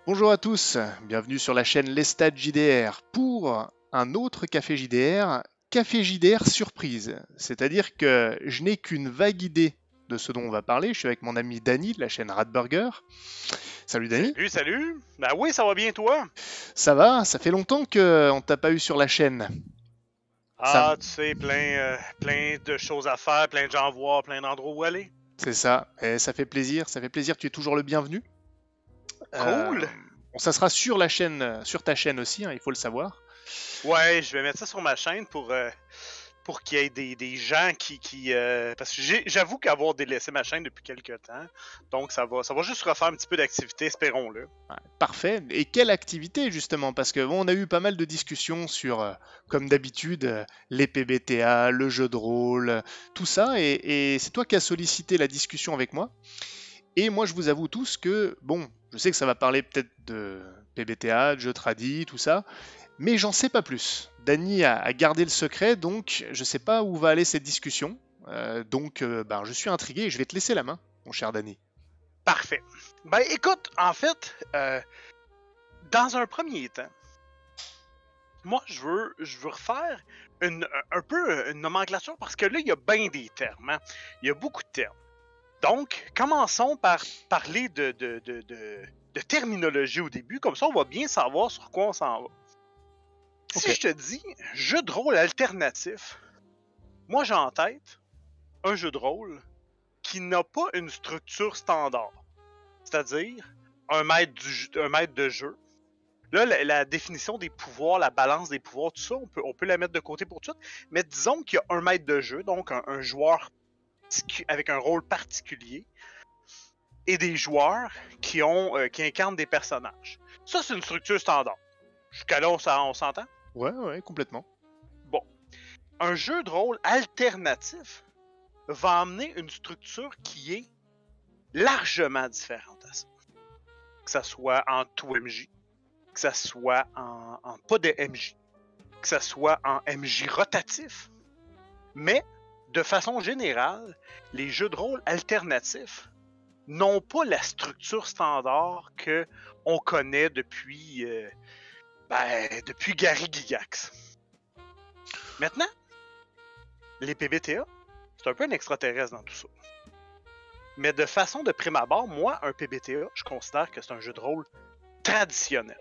Bonjour à tous, bienvenue sur la chaîne Lestat JDR pour un autre Café JDR surprise. C'est-à-dire que je n'ai qu'une vague idée de ce dont on va parler. Je suis avec mon ami Danny de la chaîne Radburger. Salut Danny. Salut, salut. Ben oui, ça va bien toi? Ça va? Ça fait longtemps qu'on t'a pas eu sur la chaîne. Ça, Ah, tu sais, plein de choses à faire, plein de gens à voir, plein d'endroits où aller. c'est ça. Et ça fait plaisir. Ça fait plaisir. Tu es toujours le bienvenu. Euh, Cool. bon, ça sera sur la chaîne, sur ta chaîne aussi, hein, il faut le savoir. Ouais, je vais mettre ça sur ma chaîne pour qu'il y ait des gens parce que j'avoue qu'avoir délaissé ma chaîne depuis quelques temps, donc ça va juste refaire un petit peu d'activité, espérons-le. Ouais, parfait. Et quelle activité justement? Parce que bon, on a eu pas mal de discussions sur, comme d'habitude, les PBTA, le jeu de rôle, tout ça. Et c'est toi qui as sollicité la discussion avec moi. Et moi, je vous avoue tous que, bon, je sais que ça va parler peut-être de PBTA, de jeux tradis, tout ça, mais j'en sais pas plus. Dany a gardé le secret, donc je sais pas où va aller cette discussion. Ben, je suis intrigué et je vais te laisser la main, mon cher Dany. Parfait. Ben écoute, en fait, dans un premier temps, moi je veux refaire un peu une nomenclature parce que là, il y a bien des termes, hein. Il y a beaucoup de termes. Donc, commençons par parler de terminologie au début, comme ça on va bien savoir sur quoi on s'en va. Ok. Si je te dis jeu de rôle alternatif, moi j'ai en tête un jeu de rôle qui n'a pas une structure standard, c'est-à-dire un maître de jeu. Là, la définition des pouvoirs, la balance des pouvoirs, tout ça, on peut la mettre de côté pour tout de suite, mais disons qu'il y a un maître de jeu, donc un joueur avec un rôle particulier, et des joueurs qui incarnent des personnages. Ça, c'est une structure standard. Jusqu'à là, on s'entend? Ouais, ouais, complètement. Bon. Un jeu de rôle alternatif va amener une structure qui est largement différente à ça. Que ça soit en tout MJ, que ça soit en pas de MJ, que ça soit en MJ rotatif. Mais, de façon générale, les jeux de rôle alternatifs n'ont pas la structure standard que on connaît depuis Gary Gygax. Maintenant, les PBTA, c'est un peu un extraterrestre dans tout ça. Mais de façon de prime abord, moi, un PBTA, je considère que c'est un jeu de rôle traditionnel.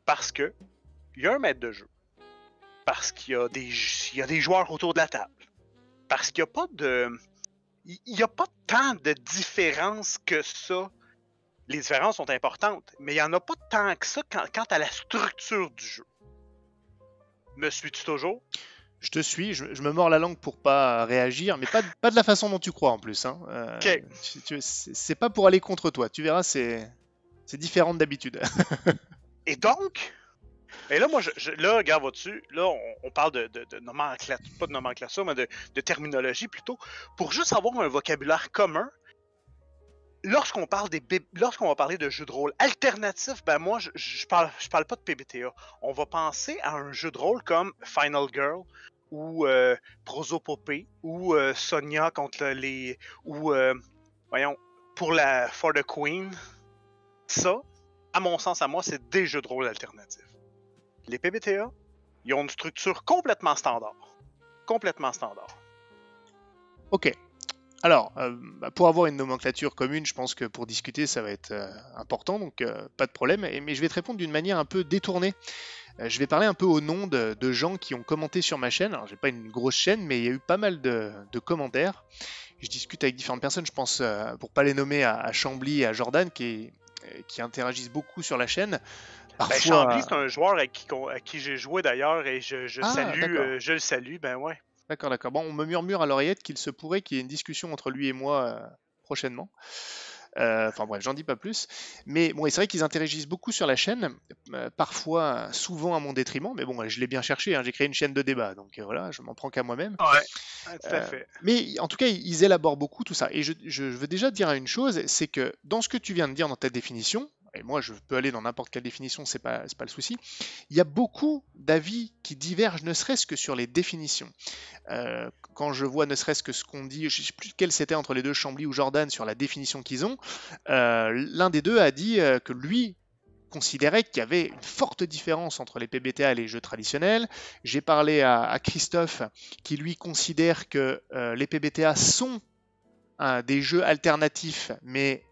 Parce que il y a un maître de jeu. Parce qu'il y a des joueurs autour de la table. Parce qu'il n'y a pas de... Il n'y a pas tant de différences que ça. Les différences sont importantes, mais il n'y en a pas tant que ça quant à la structure du jeu. Me suis-tu toujours? Je te suis, je me mords la langue pour pas réagir, mais pas de la façon dont tu crois en plus, hein. Ok. C'est pas pour aller contre toi, tu verras, c'est différent d'habitude. Et donc, et là, moi, là, regarde, vois-tu, là, on parle de nomenclature, pas de nomenclature, mais de terminologie plutôt, pour juste avoir un vocabulaire commun. Lorsqu'on va parler de jeux de rôle alternatifs, ben moi, je parle pas de PBTA. On va penser à un jeu de rôle comme Final Girl ou Prosopopée ou Sonia contre les ou voyons pour la For the Queen. Ça, à mon sens, à moi, c'est des jeux de rôle alternatifs. Les PBTA, ils ont une structure complètement standard. Complètement standard. Ok. Alors, pour avoir une nomenclature commune, je pense que pour discuter, ça va être important, donc pas de problème. Mais je vais te répondre d'une manière un peu détournée. Je vais parler un peu au nom de gens qui ont commenté sur ma chaîne. Alors, j'ai pas une grosse chaîne, mais il y a eu pas mal de commentaires. Je discute avec différentes personnes, je pense, pour pas les nommer, à Chambly et à Jordan, qui interagissent beaucoup sur la chaîne. Ben, Chambly, Parfois. c'est un joueur à qui j'ai joué d'ailleurs et Ah, d'accord. je le salue, ben ouais. D'accord, d'accord. Bon, on me murmure à l'oreillette qu'il se pourrait qu'il y ait une discussion entre lui et moi prochainement. Enfin bref, j'en dis pas plus. Mais bon, et c'est vrai qu'ils interagissent beaucoup sur la chaîne, parfois, souvent à mon détriment. Mais bon, je l'ai bien cherché, hein, j'ai créé une chaîne de débat, donc voilà, je m'en prends qu'à moi-même. Ouais, tout à fait. Mais en tout cas, ils élaborent beaucoup tout ça. Et je veux déjà te dire une chose, c'est que dans ce que tu viens de dire dans ta définition, et et moi je peux aller dans n'importe quelle définition, c'est pas le souci, il y a beaucoup d'avis qui divergent, ne serait-ce que sur les définitions. Quand je vois ne serait-ce que ce qu'on dit, je ne sais plus quel c'était entre les deux, Chambly ou Jordan, sur la définition qu'ils ont, l'un des deux a dit que lui considérait qu'il y avait une forte différence entre les PBTA et les jeux traditionnels. J'ai parlé à Christophe qui lui considère que les PBTA sont des jeux alternatifs, mais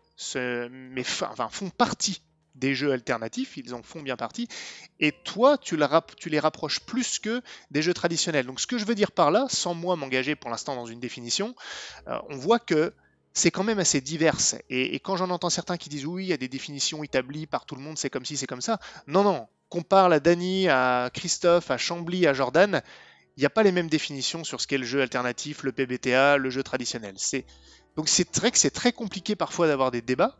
font partie des jeux alternatifs, ils en font bien partie, et toi, tu les rapproches plus que des jeux traditionnels. Donc ce que je veux dire par là, sans moi m'engager pour l'instant dans une définition, on voit que c'est quand même assez divers. Et quand j'en entends certains qui disent oui, il y a des définitions établies par tout le monde, c'est comme ci, c'est comme ça. Non, non, qu'on parle à Dany, à Christophe, à Chambly, à Jordan, il n'y a pas les mêmes définitions sur ce qu'est le jeu alternatif, le PBTA, le jeu traditionnel. Donc c'est vrai que c'est très compliqué parfois d'avoir des débats,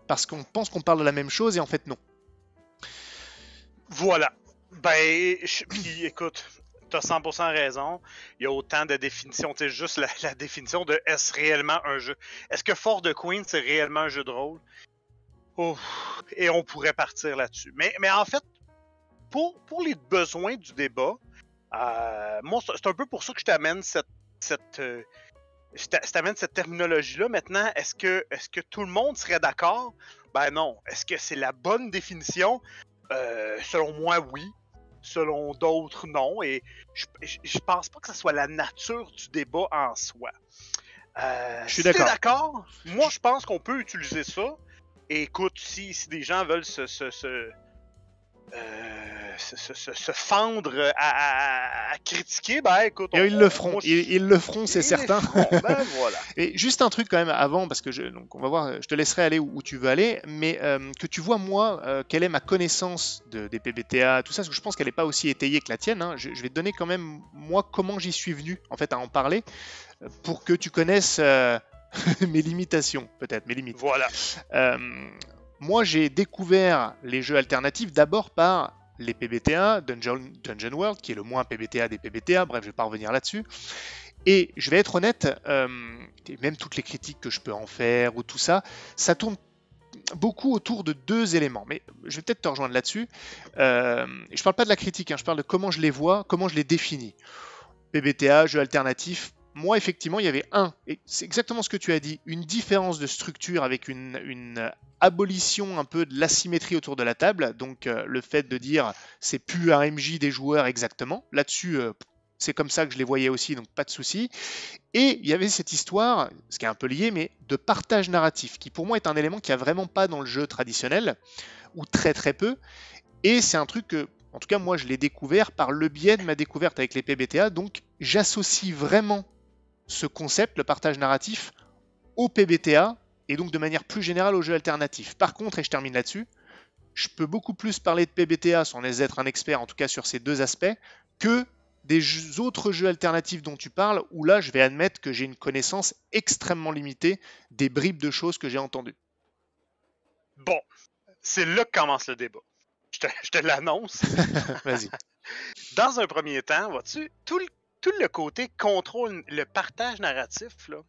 parce qu'on pense qu'on parle de la même chose et en fait non. Voilà. Puis écoute, t'as 100% raison. Il y a autant de définitions. Tu sais, juste la définition de est-ce réellement un jeu. Est-ce que Fort de Queen, c'est réellement un jeu de rôle? Ouf. Et on pourrait partir là-dessus. Mais en fait, pour les besoins du débat, moi, c'est un peu pour ça que je t'amène cette terminologie-là. Maintenant, est-ce que tout le monde serait d'accord? Ben non. Est-ce que c'est la bonne définition? Selon moi, oui. Selon d'autres, non. Et je pense pas que ce soit la nature du débat en soi. Je suis si t'es d'accord. d'accord, moi je pense qu'on peut utiliser ça. Et écoute, si des gens veulent se fendre à critiquer, ben écoute... Et ils le feront, moi, ils le feront, c'est certain. Ben voilà. Et juste un truc quand même avant, parce que donc on va voir, je te laisserai aller où tu veux aller, mais que tu vois moi, quelle est ma connaissance des PBTA, tout ça, parce que je pense qu'elle n'est pas aussi étayée que la tienne. Hein. Je vais te donner quand même, moi, comment j'y suis venu, en fait, à en parler, pour que tu connaisses mes limitations, peut-être, mes limites. Voilà. Moi, j'ai découvert les jeux alternatifs d'abord par les PBTA, Dungeon World, qui est le moins PBTA des PBTA, bref, je vais pas revenir là-dessus. Et je vais être honnête, même toutes les critiques que je peux en faire ou tout ça, ça tourne beaucoup autour de deux éléments. Mais je vais peut-être te rejoindre là-dessus. Je parle pas de la critique, hein, je parle de comment je les vois, comment je les définis. PBTA, jeux alternatifs. Moi, effectivement, il y avait et c'est exactement ce que tu as dit, une différence de structure avec une abolition un peu de l'asymétrie autour de la table. Donc, le fait de dire c'est plus un MJ des joueurs exactement. Là-dessus, c'est comme ça que je les voyais aussi, donc pas de souci. Et il y avait cette histoire, ce qui est un peu lié, mais de partage narratif, qui pour moi est un élément qui a vraiment pas dans le jeu traditionnel, ou très très peu. Et c'est un truc que, en tout cas, moi, je l'ai découvert par le biais de ma découverte avec les PBTA. Donc, j'associe vraiment ce concept, le partage narratif, au PBTA et donc de manière plus générale aux jeux alternatifs. Par contre, et je termine là-dessus, je peux beaucoup plus parler de PBTA sans être un expert, en tout cas sur ces deux aspects, que des autres jeux alternatifs dont tu parles, où là, je vais admettre que j'ai une connaissance extrêmement limitée des bribes de choses que j'ai entendues. Bon, c'est là que commence le débat. Je te l'annonce. Vas-y. Dans un premier temps, vois-tu, tout le côté contrôle, le partage narratif, là,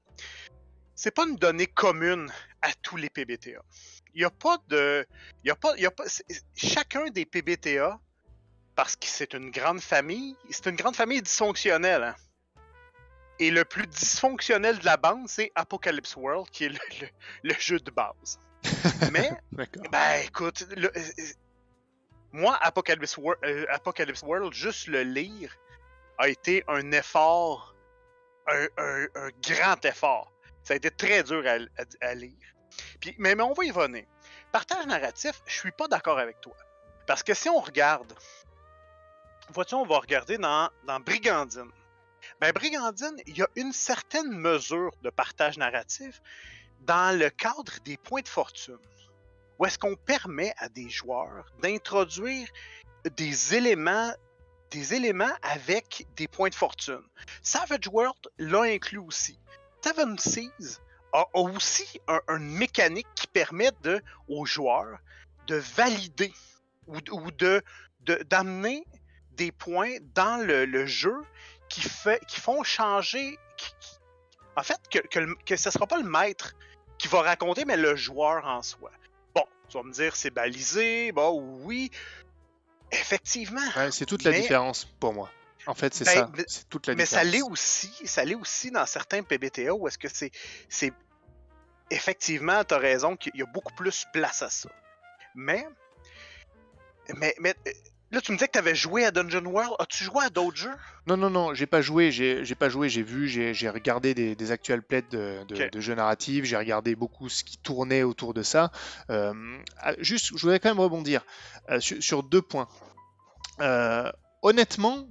c'est pas une donnée commune à tous les PBTA. Il n'y a pas de... chacun des PBTA, parce que c'est une grande famille dysfonctionnelle. Hein. Et le plus dysfonctionnel de la bande, c'est Apocalypse World, qui est le jeu de base. Mais, ben écoute, moi, Apocalypse World, juste le lire, a été un effort, un grand effort. Ça a été très dur à lire. Puis, mais on va y venir. Partage narratif, je suis pas d'accord avec toi. Parce que si on regarde, vois-tu, on va regarder dans Brigandine. Ben, Brigandine, il y a une certaine mesure de partage narratif dans le cadre des points de fortune. Où est-ce qu'on permet à des joueurs d'introduire des éléments avec des points de fortune. Savage World l'a inclus aussi. Seven Seas a aussi une mécanique qui permet aux joueurs de valider ou d'amener des points dans le jeu qui font changer... en fait, que ce ne sera pas le maître qui va raconter, mais le joueur en soi. Bon, Tu vas me dire, c'est balisé, bon, oui, effectivement. Ouais, c'est toute la Mais, différence pour moi. En fait, c'est ben, ça. C'est toute la mais ça l'est différence. aussi, dans certains PBTA où est-ce que c'est effectivement, t'as raison qu'il y a beaucoup plus place à ça. Mais là, tu me disais que t'avais joué à Dungeon World. As-tu joué à d'autres jeux? Non, non, non, j'ai pas joué, j'ai pas joué, j'ai vu, j'ai regardé des actuels plays Ok. de jeux narratifs, j'ai regardé beaucoup ce qui tournait autour de ça. Juste, je voudrais quand même rebondir sur 2 points. Euh, Honnêtement,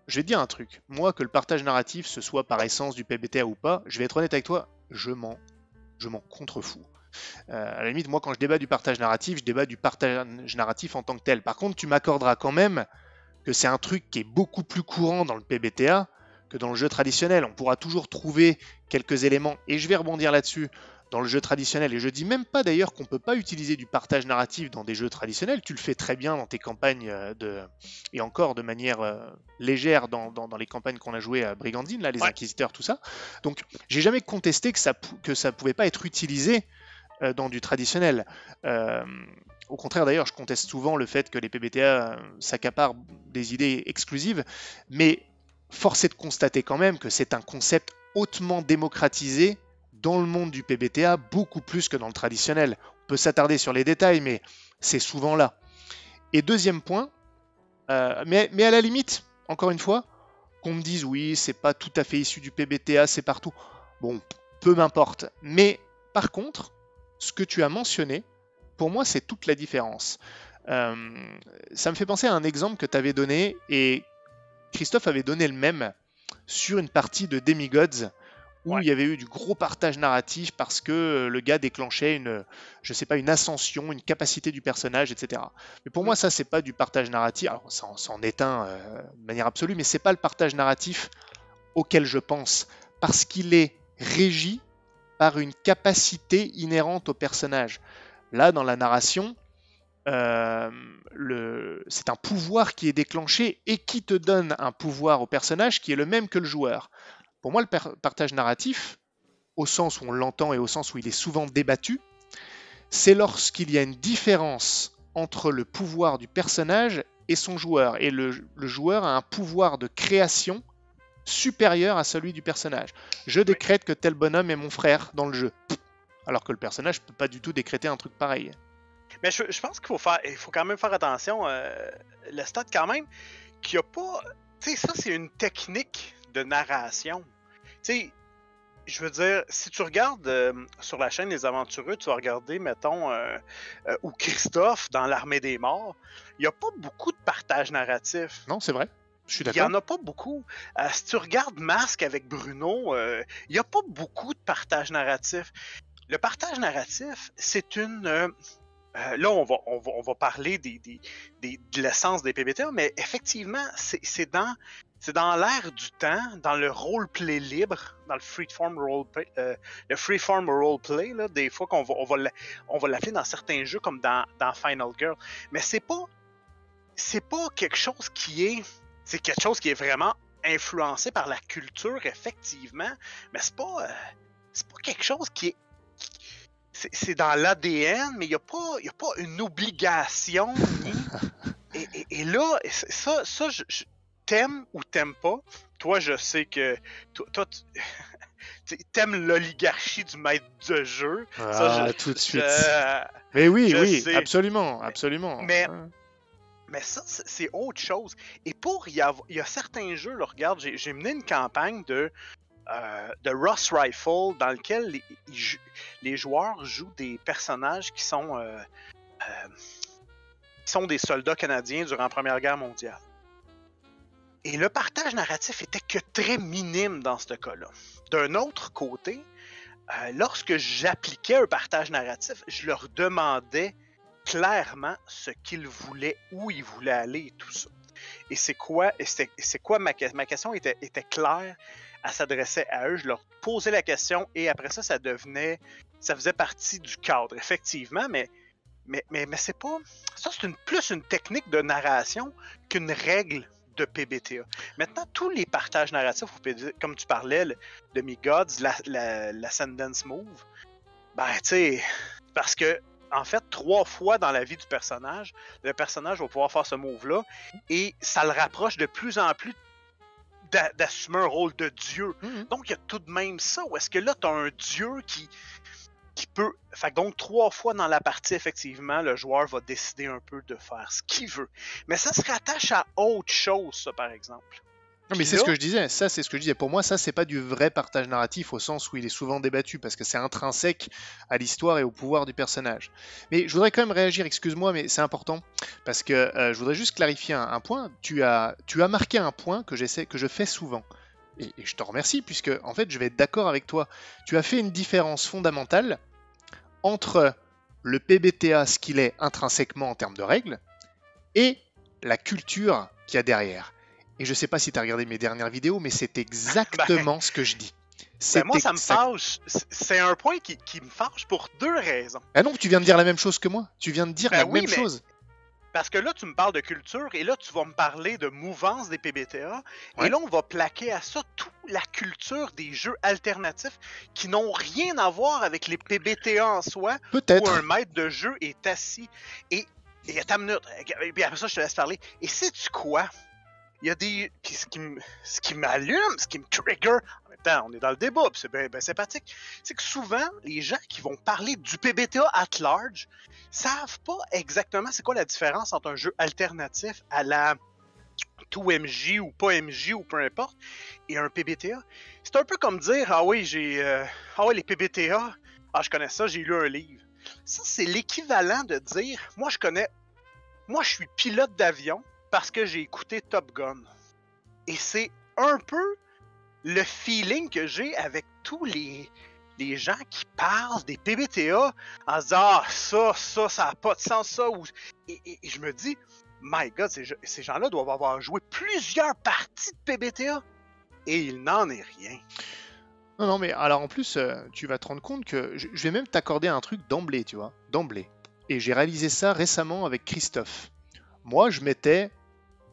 je vais te dire un truc. Moi, que le partage narratif, ce soit par essence du PBTA ou pas, je vais être honnête avec toi, je m'en contrefous. À la limite, moi, quand je débat du partage narratif, je débat du partage narratif en tant que tel. Par contre, tu m'accorderas quand même que c'est un truc qui est beaucoup plus courant dans le PBTA que dans le jeu traditionnel. On pourra toujours trouver quelques éléments, et je vais rebondir là-dessus, dans le jeu traditionnel. Et je dis même pas d'ailleurs qu'on ne peut pas utiliser du partage narratif dans des jeux traditionnels. Tu le fais très bien dans tes campagnes, et encore de manière légère dans les campagnes qu'on a jouées à Brigandine, là, les Ouais. Inquisiteurs, tout ça. Donc j'ai jamais contesté que ça pouvait pas être utilisé dans du traditionnel. Euh, Au contraire, d'ailleurs, je conteste souvent le fait que les PBTA s'accaparent des idées exclusives, mais force est de constater quand même que c'est un concept hautement démocratisé dans le monde du PBTA, beaucoup plus que dans le traditionnel. On peut s'attarder sur les détails, mais c'est souvent là. Et deuxième point, mais à la limite, encore une fois, qu'on me dise oui, c'est pas tout à fait issu du PBTA, c'est partout. Bon, peu m'importe. Mais par contre, ce que tu as mentionné, pour moi, c'est toute la différence. Euh, Ça me fait penser à un exemple que tu avais donné, et Christophe avait donné le même sur une partie de Demigods, où Ouais. il y avait eu du gros partage narratif parce que le gars déclenchait je sais pas, une ascension, une capacité du personnage, etc. Mais pour Mm. moi, ça, c'est pas du partage narratif. Alors, ça en est un de manière absolue, mais c'est pas le partage narratif auquel je pense, parce qu'il est régi par une capacité inhérente au personnage. Là, dans la narration, c'est un pouvoir qui est déclenché et qui te donne un pouvoir au personnage qui est le même que le joueur. Pour moi, le partage narratif, au sens où on l'entend et au sens où il est souvent débattu, c'est lorsqu'il y a une différence entre le pouvoir du personnage et son joueur. Et le joueur a un pouvoir de création supérieur à celui du personnage. Je Oui. décrète que tel bonhomme est mon frère dans le jeu. Alors que le personnage ne peut pas du tout décréter un truc pareil. Mais je pense il faut quand même faire attention. Le stade, quand même, qu'il n'y a pas. Tu sais, ça, c'est une technique de narration. Tu sais, je veux dire, si tu regardes sur la chaîne Les Aventureux, tu vas regarder, mettons, ou Christophe dans l'Armée des Morts, il n'y a pas beaucoup de partage narratif. Non, c'est vrai. Je suis Il n'y d'accord. en a pas beaucoup. Si tu regardes Masque avec Bruno, il n'y a pas beaucoup de partage narratif. Le partage narratif, c'est une. Là, on va parler de l'essence des PBTA, mais effectivement, c'est dans l'air du temps, dans le roleplay libre, dans le freeform roleplay, là, des fois on va l'appeler dans certains jeux comme dans Final Girl, mais c'est pas quelque chose c'est quelque chose qui est vraiment influencé par la culture, effectivement, mais c'est pas quelque chose qui est c'est dans l'ADN, mais il n'y a pas une obligation. Et là, ça je t'aimes ou t'aimes pas. Toi, je sais que toi t'aimes l'oligarchie du maître de jeu. Ah, tout de suite. Je, Mais oui, je oui, sais. absolument, absolument. Mais ça, c'est autre chose. Et il y a certains jeux, là, regarde, j'ai mené une campagne de Ross Rifle dans lequel les joueurs jouent des personnages qui sont des soldats canadiens durant la Première Guerre mondiale. Et le partage narratif était que très minime dans ce cas-là. D'un autre côté, lorsque j'appliquais un partage narratif, je leur demandais clairement ce qu'ils voulaient, où ils voulaient aller et tout ça. Et c'est quoi ma question était claire. Elle s'adressait à eux, je leur posais la question et après ça, ça faisait partie du cadre, effectivement, mais c'est pas. Ça, c'est plus une technique de narration qu'une règle de PBTA. Maintenant, tous les partages narratifs, comme tu parlais, de Me Gods, l'Ascendance Move, ben, tu sais, parce que en fait, 3 fois dans la vie du personnage, le personnage va pouvoir faire ce move-là, et ça le rapproche de plus en plus d'assumer un rôle de dieu. Donc, il y a tout de même ça, où est-ce que là, t'as un dieu qui peut... Fait que donc, 3 fois dans la partie, effectivement, le joueur va décider un peu de faire ce qu'il veut. Mais ça se rattache à autre chose, ça, par exemple. Non, mais c'est ce que je disais, ça c'est ce que je disais. Pour moi, ça c'est pas du vrai partage narratif au sens où il est souvent débattu parce que c'est intrinsèque à l'histoire et au pouvoir du personnage. Mais je voudrais quand même réagir, excuse-moi, mais c'est important parce que je voudrais juste clarifier un point. Tu as marqué un point que je fais souvent. Et je te remercie puisque en fait je vais être d'accord avec toi. Tu as fait une différence fondamentale entre le PBTA, ce qu'il est intrinsèquement en termes de règles, et la culture qu'il y a derrière. Et je sais pas si tu as regardé mes dernières vidéos, mais c'est exactement ce que je dis. Moi, ça me fâche. C'est un point qui me fâche pour 2 raisons. Ah non, tu viens de dire la même chose que moi. Tu viens de dire la même chose. Parce que là, tu me parles de culture, et là, tu vas me parler de mouvance des PBTA. Ouais. Et là, on va plaquer à ça toute la culture des jeux alternatifs qui n'ont rien à voir avec les PBTA en soi. Peut-être. Où un maître de jeu est assis. Et attends une minute. Et puis après ça, je te laisse parler. Et sais-tu quoi? Il y a des... Ce qui m'allume, ce qui me trigger, en même temps, on est dans le débat, puis c'est bien sympathique, c'est que souvent, les gens qui vont parler du PBTA at large savent pas exactement c'est quoi la différence entre un jeu alternatif à la tout MJ ou pas MJ ou peu importe, et un PBTA. C'est un peu comme dire, ah oui, les PBTA, je connais ça, j'ai lu un livre. Ça, c'est l'équivalent de dire, moi je suis pilote d'avion, parce que j'ai écouté Top Gun. Et c'est un peu le feeling que j'ai avec tous les gens qui parlent des PBTA en se disant « Ah, ça n'a pas de sens, ça. » Et je me dis « My God, ces gens-là doivent avoir joué plusieurs parties de PBTA. » Et il n'en est rien. Non, mais alors en plus, tu vas te rendre compte que je vais même t'accorder un truc d'emblée, tu vois, d'emblée. Et j'ai réalisé ça récemment avec Christophe. Moi, je mettais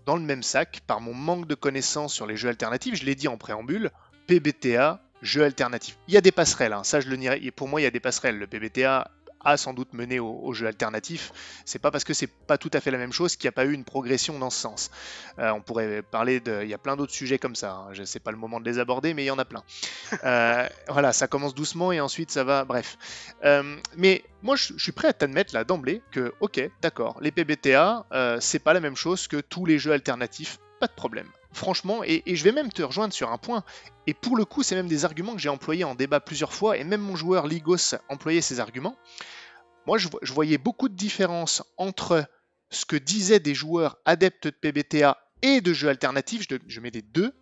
dans le même sac, par mon manque de connaissances sur les jeux alternatifs, je l'ai dit en préambule, PBTA, jeux alternatifs. Il y a des passerelles, ça je le nierai, et pour moi il y a des passerelles. Le PBTA a sans doute mené aux jeux alternatifs. C'est pas parce que c'est pas tout à fait la même chose qu'il n'y a pas eu une progression dans ce sens. On pourrait parler il y a plein d'autres sujets comme ça. Je sais pas le moment de les aborder, mais il y en a plein. Voilà, ça commence doucement et ensuite ça va. Bref. Mais moi, je suis prêt à t'admettre là d'emblée que, ok, d'accord, les PBTA, c'est pas la même chose que tous les jeux alternatifs. Pas de problème. Franchement, et je vais même te rejoindre sur un point, et pour le coup, c'est même des arguments que j'ai employés en débat plusieurs fois, et même mon joueur Ligos employait ces arguments. Moi, je voyais beaucoup de différences entre ce que disaient des joueurs adeptes de PBTA et de jeux alternatifs, je mets les deux,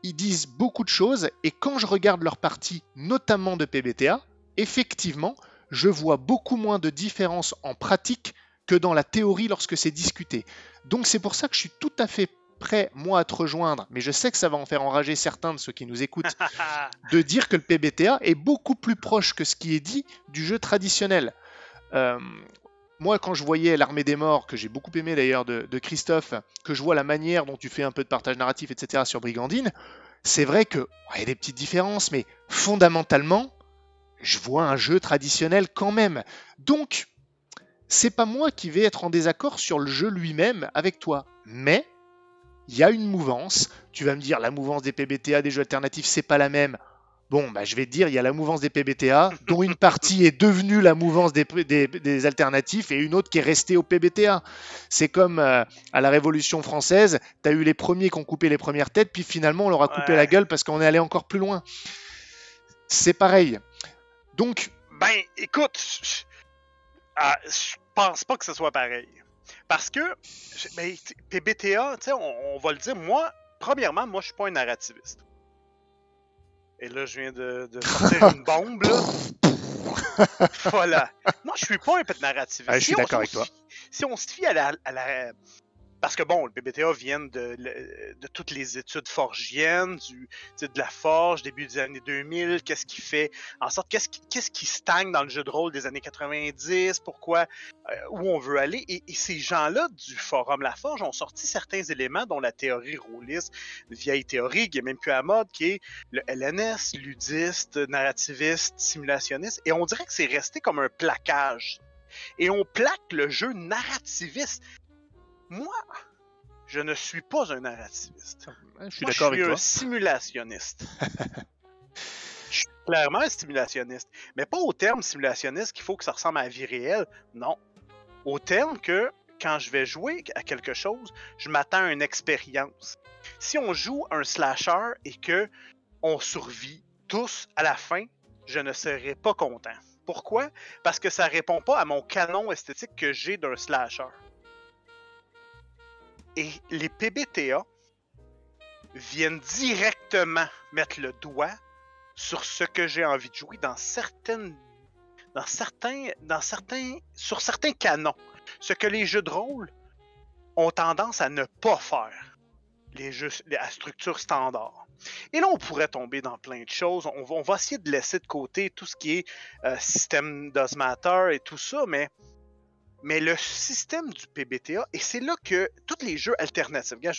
ils disent beaucoup de choses, et quand je regarde leurs parties, notamment de PBTA, effectivement, je vois beaucoup moins de différences en pratique que dans la théorie lorsque c'est discuté. Donc c'est pour ça que je suis tout à fait prêt, moi, à te rejoindre, mais je sais que ça va en faire enrager certains de ceux qui nous écoutent, de dire que le PBTA est beaucoup plus proche que ce qui est dit du jeu traditionnel. Moi, quand je voyais l'Armée des Morts, que j'ai beaucoup aimé d'ailleurs de Christophe, que je vois la manière dont tu fais un peu de partage narratif, etc. sur Brigandine, c'est vrai qu'il y a des petites différences, mais fondamentalement, je vois un jeu traditionnel quand même. Donc, c'est pas moi qui vais être en désaccord sur le jeu lui-même avec toi, mais il y a une mouvance. Tu vas me dire, la mouvance des PBTA, des jeux alternatifs, c'est pas la même. Bon, je vais te dire, il y a la mouvance des PBTA, dont une partie est devenue la mouvance des alternatifs et une autre qui est restée au PBTA. C'est comme à la Révolution française, tu as eu les premiers qui ont coupé les premières têtes, puis finalement on leur a coupé la gueule parce qu'on est allé encore plus loin. C'est pareil. Donc... écoute, je pense pas que ce soit pareil. Parce que, PBTA, on va le dire, moi, premièrement, moi, je suis pas un narrativiste. Et là, je viens de sortir une bombe, là. Voilà. Moi, je suis pas un narrativiste. Je suis d'accord avec toi. Si on se fie à Parce que bon, le PBTA vient de toutes les études forgiennes, de la forge, début des années 2000, qu'est-ce qui fait en sorte, qu'est-ce qui stagne dans le jeu de rôle des années 90, pourquoi, où on veut aller. Et ces gens-là du forum La Forge ont sorti certains éléments, dont la théorie rôliste, une vieille théorie qui est même plus à la mode, qui est le LNS, ludiste, narrativiste, simulationniste. Et on dirait que c'est resté comme un plaquage. Et on plaque le jeu narrativiste. Moi, je ne suis pas un narrativiste. Je suis d'accord avec toi. Je suis un simulationniste. Je suis clairement un simulationniste. Mais pas au terme simulationniste qu'il faut que ça ressemble à la vie réelle. Non. Au terme que, quand je vais jouer à quelque chose, je m'attends à une expérience. Si on joue un slasher et que on survit tous à la fin, je ne serai pas content. Pourquoi? Parce que ça répond pas à mon canon esthétique que j'ai d'un slasher. Et les PBTA viennent directement mettre le doigt sur ce que j'ai envie de jouer sur certains canons. Ce que les jeux de rôle ont tendance à ne pas faire. Les jeux à structure standard. Et là, on pourrait tomber dans plein de choses. On va essayer de laisser de côté tout ce qui est système Does Matter et tout ça, mais le système du PBTA, et c'est là que tous les jeux alternatifs, regarde,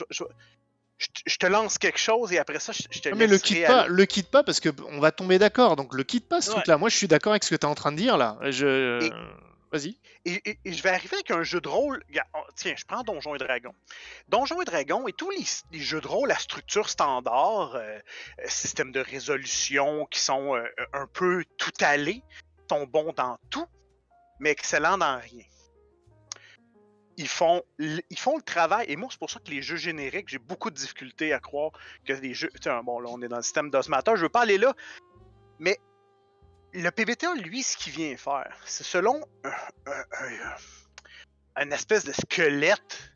je te lance quelque chose et après ça, je te laisse. Mais le quitte pas parce qu'on va tomber d'accord. Donc le quitte pas ce truc-là. Moi, je suis d'accord avec ce que tu es en train de dire là. Vas-y. Et je vais arriver avec un jeu de rôle. Tiens, je prends Donjons et Dragons. Donjons et Dragons et tous les jeux de rôle à structure standard, système de résolution qui sont un peu tout allés, sont bons dans tout, mais excellents dans rien. Ils font le travail, et moi c'est pour ça que les jeux génériques, j'ai beaucoup de difficultés à croire que les jeux. Tiens, bon, là on est dans le système Does Matter, je veux pas aller là, mais le PBTA, lui, ce qu'il vient faire, c'est selon un espèce de squelette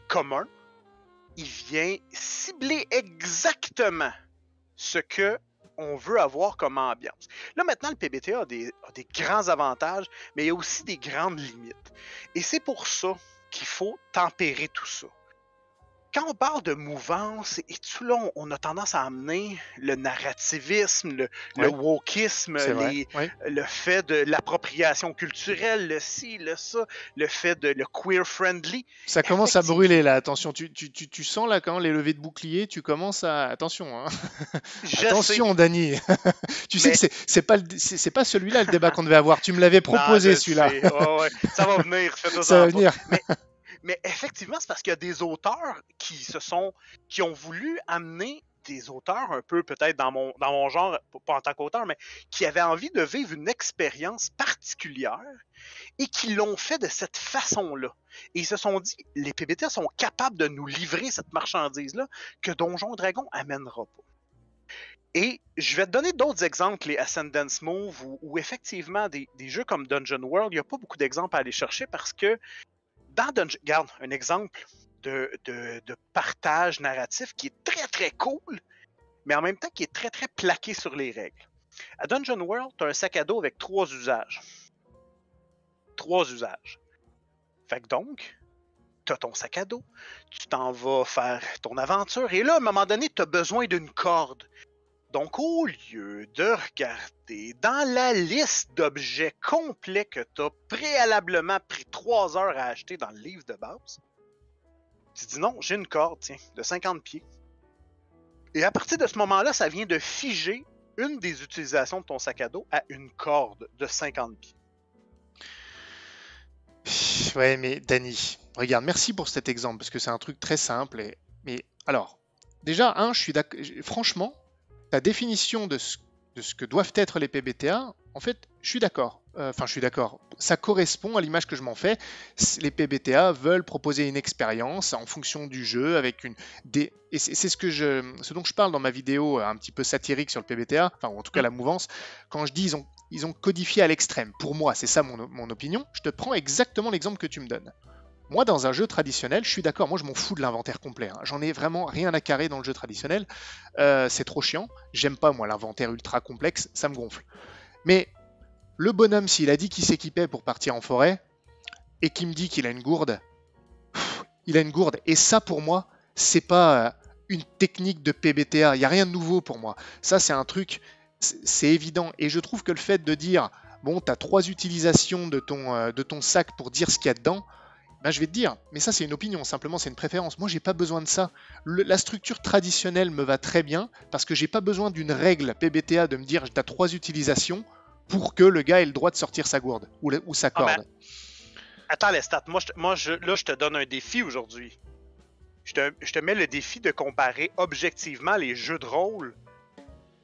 commun, il vient cibler exactement ce que on veut avoir comme ambiance. Là, maintenant, le PBTA a des grands avantages, mais il y a aussi des grandes limites. Et c'est pour ça qu'il faut tempérer tout ça. Quand on parle de mouvance, et tout là, on a tendance à amener le narrativisme, le wokisme, le fait de l'appropriation culturelle, le ci, le ça, le fait de le queer-friendly. Ça commence à brûler là, attention, tu sens là quand les levées de bouclier, tu commences à... Attention, hein. Attention Dany. Tu sais que c'est pas celui-là le débat qu'on devait avoir, tu me l'avais proposé celui-là. Ouais. Ça va venir, ça va venir. Mais effectivement, c'est parce qu'il y a des auteurs qui ont voulu amener des auteurs un peu peut-être dans mon genre, pas en tant qu'auteur, mais qui avaient envie de vivre une expérience particulière et qui l'ont fait de cette façon-là. Et ils se sont dit, les PBTA sont capables de nous livrer cette marchandise-là que Donjons et Dragons amènera pas. Et je vais te donner d'autres exemples, les Ascendance Move, où effectivement, des jeux comme Dungeon World, il n'y a pas beaucoup d'exemples à aller chercher parce que dans Dungeon... Regarde, un exemple de partage narratif qui est très très cool, mais en même temps qui est très très plaqué sur les règles. À Dungeon World, tu as un sac à dos avec 3 usages. 3 usages. Fait que donc, tu as ton sac à dos, tu t'en vas faire ton aventure, et là, à un moment donné, tu as besoin d'une corde. Donc, au lieu de regarder dans la liste d'objets complets que tu as préalablement pris 3 heures à acheter dans le livre de base, tu dis non, j'ai une corde, tiens, de 50 pieds. Et à partir de ce moment-là, ça vient de figer une des utilisations de ton sac à dos à une corde de 50 pieds. Ouais, mais Dany, regarde, merci pour cet exemple, parce que c'est un truc très simple. Mais alors, déjà, je suis d'accord, franchement, ta définition de ce que doivent être les PBTA, en fait, je suis d'accord. Ça correspond à l'image que je m'en fais. Les PBTA veulent proposer une expérience en fonction du jeu, avec et c'est ce dont je parle dans ma vidéo un petit peu satirique sur le PBTA, enfin, ou en tout cas la mouvance. Quand je dis ils ont codifié à l'extrême. Pour moi, c'est ça mon opinion. Je te prends exactement l'exemple que tu me donnes. Moi, dans un jeu traditionnel, je suis d'accord, moi je m'en fous de l'inventaire complet. J'en ai vraiment rien à carrer dans le jeu traditionnel. C'est trop chiant. J'aime pas, moi, l'inventaire ultra complexe, ça me gonfle. Mais le bonhomme, s'il a dit qu'il s'équipait pour partir en forêt, et qu'il me dit qu'il a une gourde, il a une gourde. Et ça, pour moi, c'est pas une technique de PBTA. Il n'y a rien de nouveau pour moi. Ça, c'est un truc, c'est évident. Et je trouve que le fait de dire, bon, tu as 3 utilisations de ton sac pour dire ce qu'il y a dedans, ben, je vais te dire, mais ça c'est une opinion, simplement c'est une préférence. Moi j'ai pas besoin de ça. La structure traditionnelle me va très bien parce que j'ai pas besoin d'une règle PBTA de me dire tu as 3 utilisations pour que le gars ait le droit de sortir sa gourde ou sa Ah, mais corde. attends les stats. Là, je te donne un défi aujourd'hui. Je te mets le défi de comparer objectivement les jeux de rôle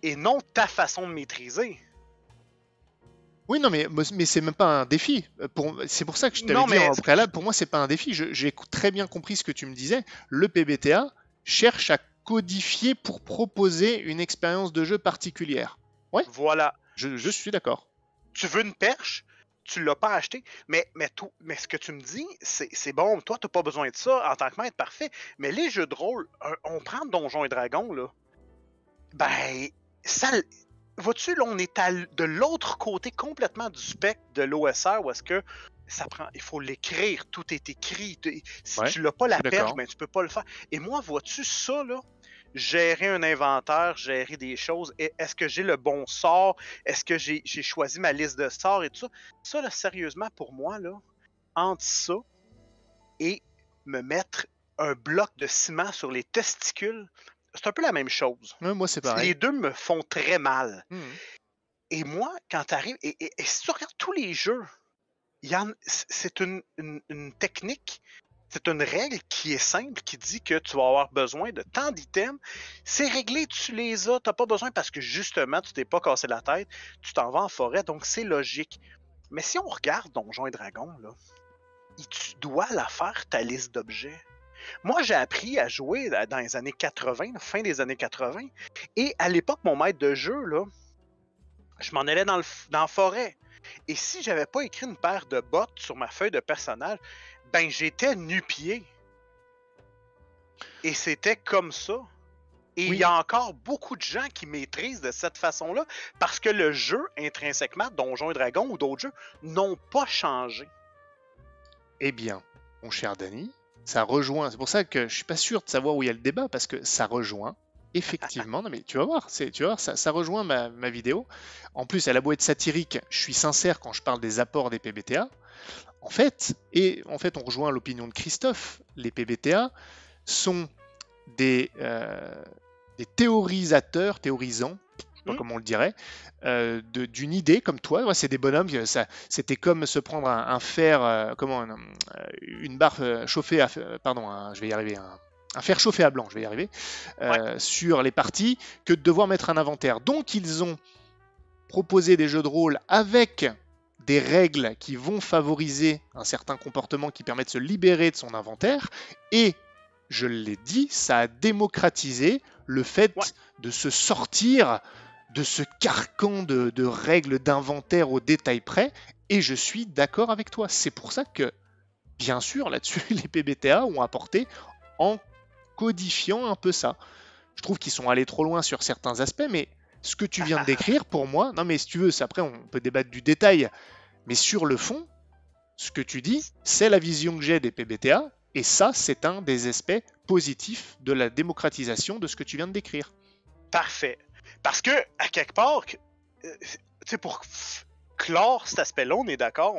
et non ta façon de maîtriser. Oui, non, mais c'est même pas un défi. C'est pour ça que je t'avais Non, dit mais en préalable, pour moi, c'est pas un défi. J'ai très bien compris ce que tu me disais. Le PBTA cherche à codifier pour proposer une expérience de jeu particulière. Ouais, voilà. je suis d'accord. Tu veux une perche, tu l'as pas acheté, mais ce que tu me dis, c'est bon, toi, t'as pas besoin de ça en tant que maître, parfait. Mais les jeux de rôle, on prend Donjons et Dragons, là. Ben, ça. Vois-tu, là, on est de l'autre côté complètement du spectre de l'OSR où est-ce que ça prend. Il faut l'écrire, tout est écrit. Si Ouais, tu l'as pas je la suis perche, d'accord. ben tu peux pas le faire. Et moi, vois-tu ça, là? Gérer un inventaire, gérer des choses. Est-ce que j'ai le bon sort? Est-ce que j'ai choisi ma liste de sorts et tout ça? Ça, là, sérieusement, pour moi, là, entre ça et me mettre un bloc de ciment sur les testicules, c'est un peu la même chose. Ouais, moi, c'est Les pareil. deux me font très mal. Mhm. Et moi, quand tu arrives, et si tu regardes tous les jeux, c'est une technique, c'est une règle qui est simple, qui dit que tu vas avoir besoin de tant d'items. C'est réglé, tu les as, tu n'as pas besoin parce que justement, tu t'es pas cassé la tête, tu t'en vas en forêt, donc c'est logique. Mais si on regarde Donjons et Dragons, là, tu dois la faire, ta liste d'objets. Moi, j'ai appris à jouer dans les années 80, fin des années 80, et à l'époque, mon maître de jeu, là, je m'en allais dans la forêt. Et si j'avais pas écrit une paire de bottes sur ma feuille de personnage, ben j'étais nu-pied. Et c'était comme ça. Et il y Oui, a encore beaucoup de gens qui maîtrisent de cette façon-là parce que le jeu, intrinsèquement, Donjons et Dragons ou d'autres jeux, n'ont pas changé. eh bien, mon cher Danny, ça rejoint. C'est pour ça que je suis pas sûr de savoir où il y a le débat parce que ça rejoint. Effectivement, non mais tu vas voir, tu vas voir, ça rejoint ma vidéo. En plus, elle a beau être satirique, je suis sincère quand je parle des apports des PBTA. En fait, on rejoint l'opinion de Christophe. Les PBTA sont des, euh, des théorisants, je sais pas Hmm? comment on le dirait, d'une idée comme toi. Ouais, c'est des bonhommes. C'était comme se prendre un fer, une barre chauffée, pardon, je vais y arriver. Un fer chauffé à blanc, je vais y arriver, Ouais. sur les parties, que de devoir mettre un inventaire. Donc ils ont proposé des jeux de rôle avec des règles qui vont favoriser un certain comportement qui permet de se libérer de son inventaire. Et, je l'ai dit, ça a démocratisé le Ouais. fait de se sortir de ce carcan de règles d'inventaire au détail près. Et je suis d'accord avec toi. C'est pour ça que, bien sûr, là-dessus, les PBTA ont apporté en codifiant un peu ça. Je trouve qu'ils sont allés trop loin sur certains aspects, mais ce que tu viens de décrire, pour moi, non mais si tu veux, après on peut débattre du détail, mais sur le fond, ce que tu dis, c'est la vision que j'ai des PBTA, et ça, c'est un des aspects positifs de la démocratisation de ce que tu viens de décrire. Parfait. Parce que, à quelque part, tu sais, pour clore cet aspect-là, on est d'accord,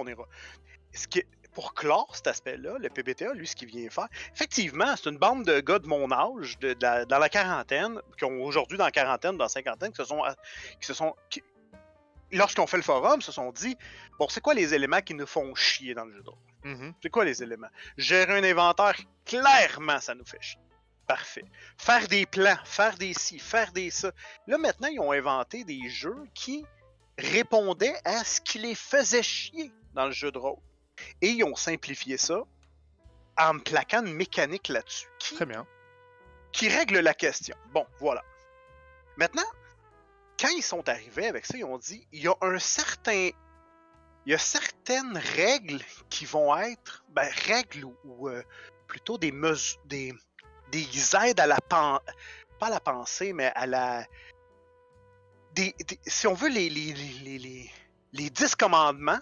pour clore cet aspect-là, le PBTA, lui, ce qu'il vient faire, effectivement, c'est une bande de gars de mon âge, dans la quarantaine, qui ont aujourd'hui dans la quarantaine, dans la cinquantaine, lorsqu'on fait le forum, se sont dit, bon, c'est quoi les éléments qui nous font chier dans le jeu de rôle? Mhm. C'est quoi les éléments? Gérer un inventaire, clairement, ça nous fait chier. Parfait. Faire des plans, faire des ci, faire des ça. Là, maintenant, ils ont inventé des jeux qui répondaient à ce qui les faisait chier dans le jeu de rôle. Et ils ont simplifié ça en me plaquant une mécanique là-dessus Très bien. qui règle la question. Bon, voilà. Maintenant, quand ils sont arrivés avec ça, ils ont dit il y a certaines règles qui vont être règles ou plutôt des mesures, des aides à pas à la pensée, mais à la si on veut les 10 commandements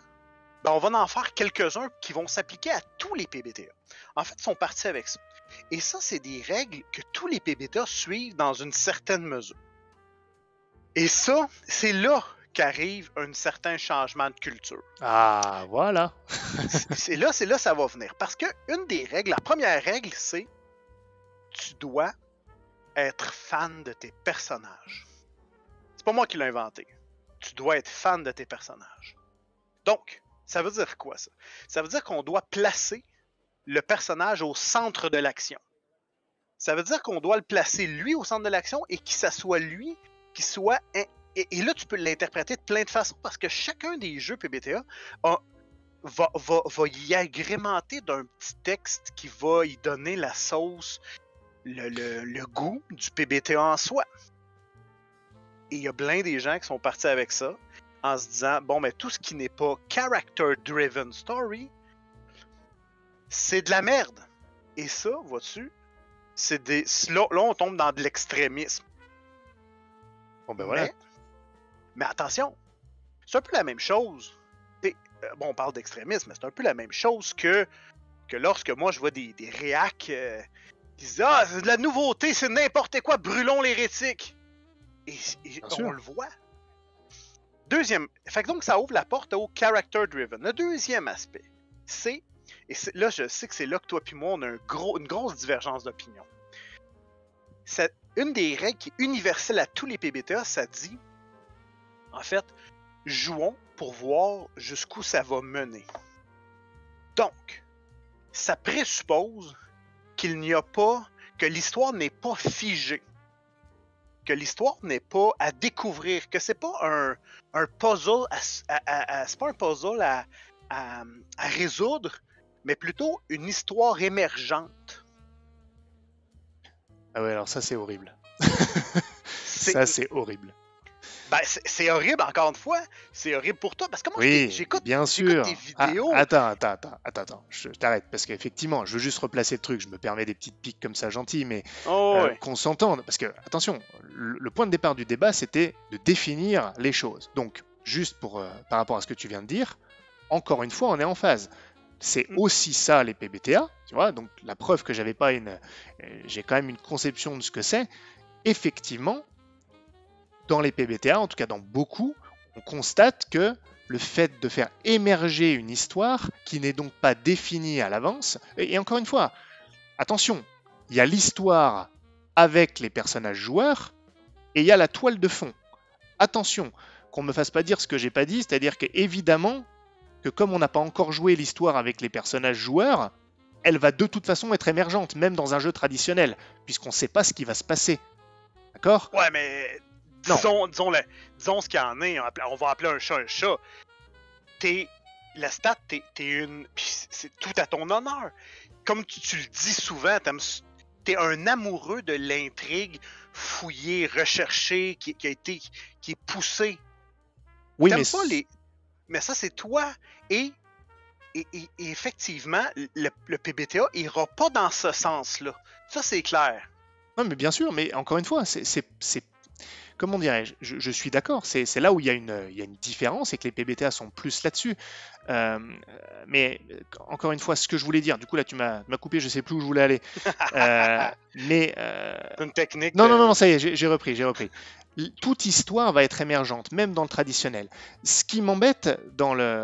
ben, on va en faire quelques-uns qui vont s'appliquer à tous les PBTA. En fait, ils sont partis avec ça. Et ça, c'est des règles que tous les PBTA suivent dans une certaine mesure. Et ça, c'est là qu'arrive un certain changement de culture. Ah, voilà. C'est là ça va venir. Parce que une des règles, la première règle, c'est tu dois être fan de tes personnages. C'est pas moi qui l'ai inventé. Tu dois être fan de tes personnages. Donc, ça veut dire quoi, ça? Ça veut dire qu'on doit placer le personnage au centre de l'action. Ça veut dire qu'on doit le placer, lui, au centre de l'action et que ça soit lui qui soit... Et là, tu peux l'interpréter de plein de façons parce que chacun des jeux PBTA va y agrémenter d'un petit texte qui va y donner la sauce, le goût du PBTA en soi. Et il y a plein des gens qui sont partis avec ça en se disant, bon, mais tout ce qui n'est pas character-driven story, c'est de la merde. Et ça, vois-tu, c'est des... Là, on tombe dans de l'extrémisme. Bon, ben voilà. Mais attention, c'est un peu la même chose. Bon, on parle d'extrémisme, mais c'est un peu la même chose que lorsque moi je vois des réacs qui disent « Ah, c'est de la nouveauté, c'est n'importe quoi, brûlons l'hérétique! » Et on le voit. Fait que donc ça ouvre la porte au character driven. Le deuxième aspect, c'est, là je sais que c'est là que toi et moi on a une grosse divergence d'opinion. Une des règles qui est universelle à tous les PBTA, ça dit, en fait, jouons pour voir jusqu'où ça va mener. Donc, ça présuppose que l'histoire n'est pas figée, que l'histoire n'est pas à découvrir, que c'est pas un puzzle, c'est pas un puzzle à résoudre, mais plutôt une histoire émergente. Ah ouais, alors ça c'est horrible. Ça c'est horrible. Ben, c'est horrible, encore une fois. C'est horrible pour toi, parce que moi, j'écoute tes vidéos. Attends. Je t'arrête, parce qu'effectivement, je veux juste replacer le truc. Je me permets des petites piques comme ça gentilles, mais qu'on s'entende. Parce que, attention, le point de départ du débat, c'était de définir les choses. Donc, juste par rapport à ce que tu viens de dire, encore une fois, on est en phase. C'est aussi ça, les PBTA. Tu vois, donc la preuve que j'ai quand même une conception de ce que c'est. Effectivement, dans les PBTA, en tout cas dans beaucoup, on constate que le fait de faire émerger une histoire qui n'est donc pas définie à l'avance, et encore une fois, attention, il y a l'histoire avec les personnages joueurs, et il y a la toile de fond. Attention, qu'on ne me fasse pas dire ce que j'ai pas dit, c'est-à-dire qu'évidemment, que comme on n'a pas encore joué l'histoire avec les personnages joueurs, elle va de toute façon être émergente, même dans un jeu traditionnel, puisqu'on ne sait pas ce qui va se passer. D'accord ? Ouais, mais... Disons ce qu'il y en est, on va appeler un chat. La stat, t'es une... C'est tout à ton honneur. Comme tu le dis souvent, t'es un amoureux de l'intrigue fouillée, recherchée, qui est poussée. Oui, mais ça, c'est toi. Et effectivement, le PBTA ira pas dans ce sens-là. Ça, c'est clair. Non, mais bien sûr, mais encore une fois, c'est comment dirais-je, je suis d'accord, c'est là où il y a une différence et que les PBTA sont plus là-dessus. Mais encore une fois, ce que je voulais dire, du coup là tu m'as coupé, je sais plus où je voulais aller. Une technique. Non, ça y est, j'ai repris. Toute histoire va être émergente, même dans le traditionnel. Ce qui m'embête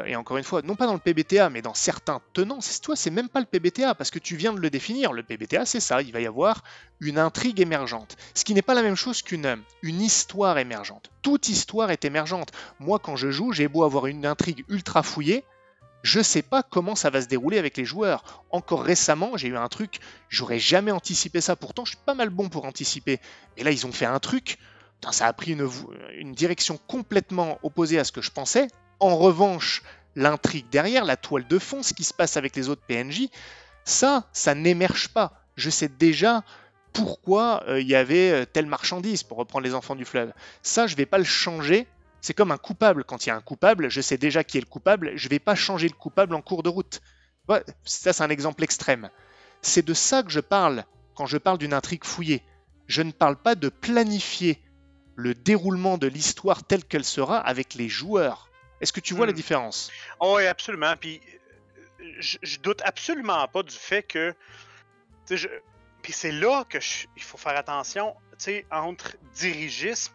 et encore une fois, non pas dans le PBTA, mais dans certains tenants, c'est même pas le PBTA, parce que tu viens de le définir. Le PBTA, c'est ça, il va y avoir une intrigue émergente. Ce qui n'est pas la même chose qu'une histoire émergente. Toute histoire est émergente. Moi, quand je joue, j'ai beau avoir une intrigue ultra fouillée, je sais pas comment ça va se dérouler avec les joueurs. Encore récemment, j'ai eu un truc, j'aurais jamais anticipé ça. Pourtant, je suis pas mal bon pour anticiper. Mais là, ils ont fait un truc... Ça a pris une direction complètement opposée à ce que je pensais. En revanche, l'intrigue derrière, la toile de fond, ce qui se passe avec les autres PNJ, ça n'émerge pas. Je sais déjà pourquoi il y avait telle marchandise, pour reprendre les enfants du fleuve. Ça, je ne vais pas le changer. C'est comme un coupable. Quand il y a un coupable, je sais déjà qui est le coupable. Je ne vais pas changer le coupable en cours de route. Ouais, ça, c'est un exemple extrême. C'est de ça que je parle quand je parle d'une intrigue fouillée. Je ne parle pas de planifier le déroulement de l'histoire telle qu'elle sera avec les joueurs. Est-ce que tu vois la Hmm. différence? Oh, oui, absolument. Puis je doute absolument pas du fait que. tu sais, je- Puis c'est là que il faut faire attention, entre dirigisme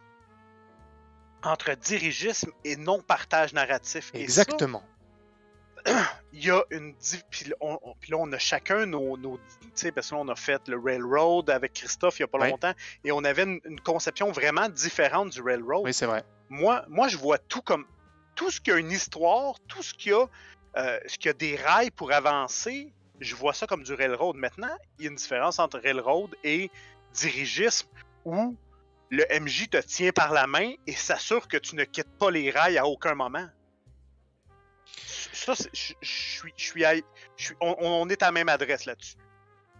et non partage narratif. Et ça, Exactement. il y a une. Puis là, on a chacun tu sais, parce que là, on a fait le Railroad avec Christophe il y a pas Ouais, longtemps, et on avait une conception vraiment différente du Railroad. oui, c'est vrai. Moi, je vois tout comme. Tout ce qui a une histoire, tout ce qui a des rails pour avancer, je vois ça comme du Railroad. Maintenant, il y a une différence entre Railroad et dirigisme où le MJ te tient par la main et s'assure que tu ne quittes pas les rails à aucun moment. Ça, on est à la même adresse là-dessus.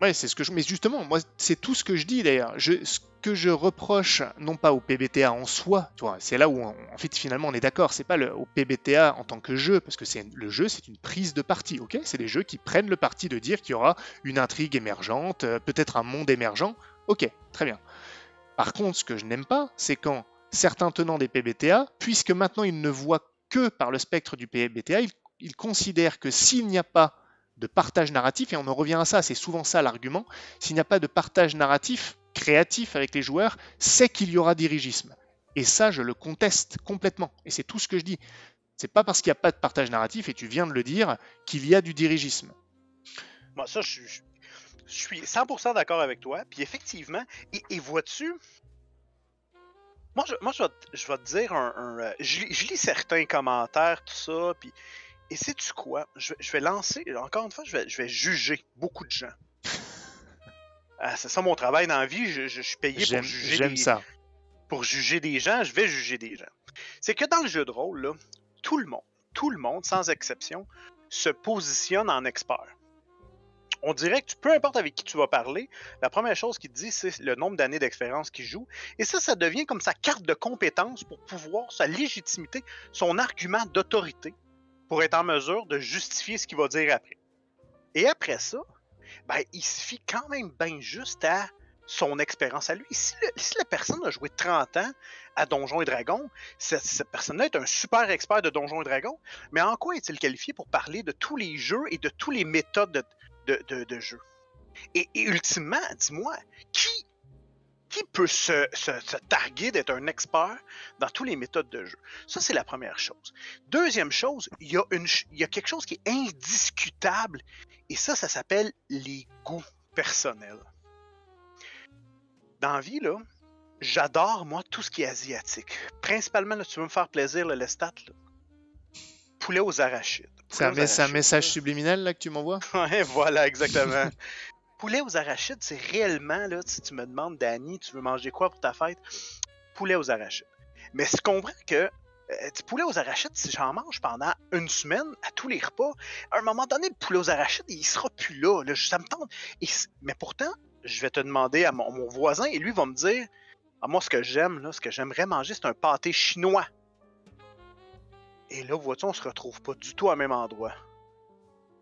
Ouais, c'est ce que je. Mais justement, moi, c'est tout ce que je dis d'ailleurs. Ce que je reproche, non pas au PBTA en soi, tu vois, c'est là où, en fait, finalement, on est d'accord. C'est pas au PBTA en tant que jeu, parce que le jeu, c'est une prise de parti, ok? C'est des jeux qui prennent le parti de dire qu'il y aura une intrigue émergente, peut-être un monde émergent. Ok, très bien. Par contre, ce que je n'aime pas, c'est quand certains tenants des PBTA, puisque maintenant ils ne voient que par le spectre du PBTA, ils considèrent que s'il n'y a pas de partage narratif, et on en revient à ça, c'est souvent ça l'argument, s'il n'y a pas de partage narratif créatif avec les joueurs, c'est qu'il y aura dirigisme. Et ça, je le conteste complètement. Et c'est tout ce que je dis. C'est pas parce qu'il n'y a pas de partage narratif, et tu viens de le dire, qu'il y a du dirigisme. Moi, ça, je suis 100% d'accord avec toi. Puis effectivement, et vois-tu, je vais te dire je lis certains commentaires, tout ça, puis et sais-tu quoi? Je vais lancer, encore une fois, je vais juger beaucoup de gens. C'est ça mon travail dans la vie, je suis payé J'aime ça. pour juger des gens, je vais juger des gens. C'est que dans le jeu de rôle, là, tout le monde, sans exception, se positionne en expert. On dirait que peu importe avec qui tu vas parler, la première chose qu'il te dit, c'est le nombre d'années d'expérience qu'il joue. Et ça devient comme sa carte de compétence pour pouvoir, sa légitimité, son argument d'autorité pour être en mesure de justifier ce qu'il va dire après. Et après ça, ben, il se fie quand même bien juste à son expérience à lui. Si la personne a joué 30 ans à Donjons et Dragons, cette personne-là est un super expert de Donjons et Dragons, mais en quoi est-il qualifié pour parler de tous les jeux et de tous les méthodes de jeu? Et ultimement, dis-moi, qui peut se targuer d'être un expert dans toutes les méthodes de jeu? Ça, c'est la première chose. Deuxième chose, il y a quelque chose qui est indiscutable, et ça s'appelle les goûts personnels. Dans la vie, là, j'adore, moi, tout ce qui est asiatique. Principalement, là, tu veux me faire plaisir, le Lestat, là. Poulet aux arachides. C'est un message subliminal là que tu m'envoies? Ouais, voilà, exactement. Poulet aux arachides, c'est réellement, là, si tu me demandes, Danny, tu veux manger quoi pour ta fête? Poulet aux arachides. Mais tu comprends que du poulet aux arachides, si j'en mange pendant une semaine, à tous les repas, à un moment donné, le poulet aux arachides, il sera plus là. Ça me tente. Mais pourtant, je vais te demander à mon voisin, et lui va me dire, moi, ce que j'aime, là, ce que j'aimerais manger, c'est un pâté chinois. Et là, vois-tu, on se retrouve pas du tout au même endroit.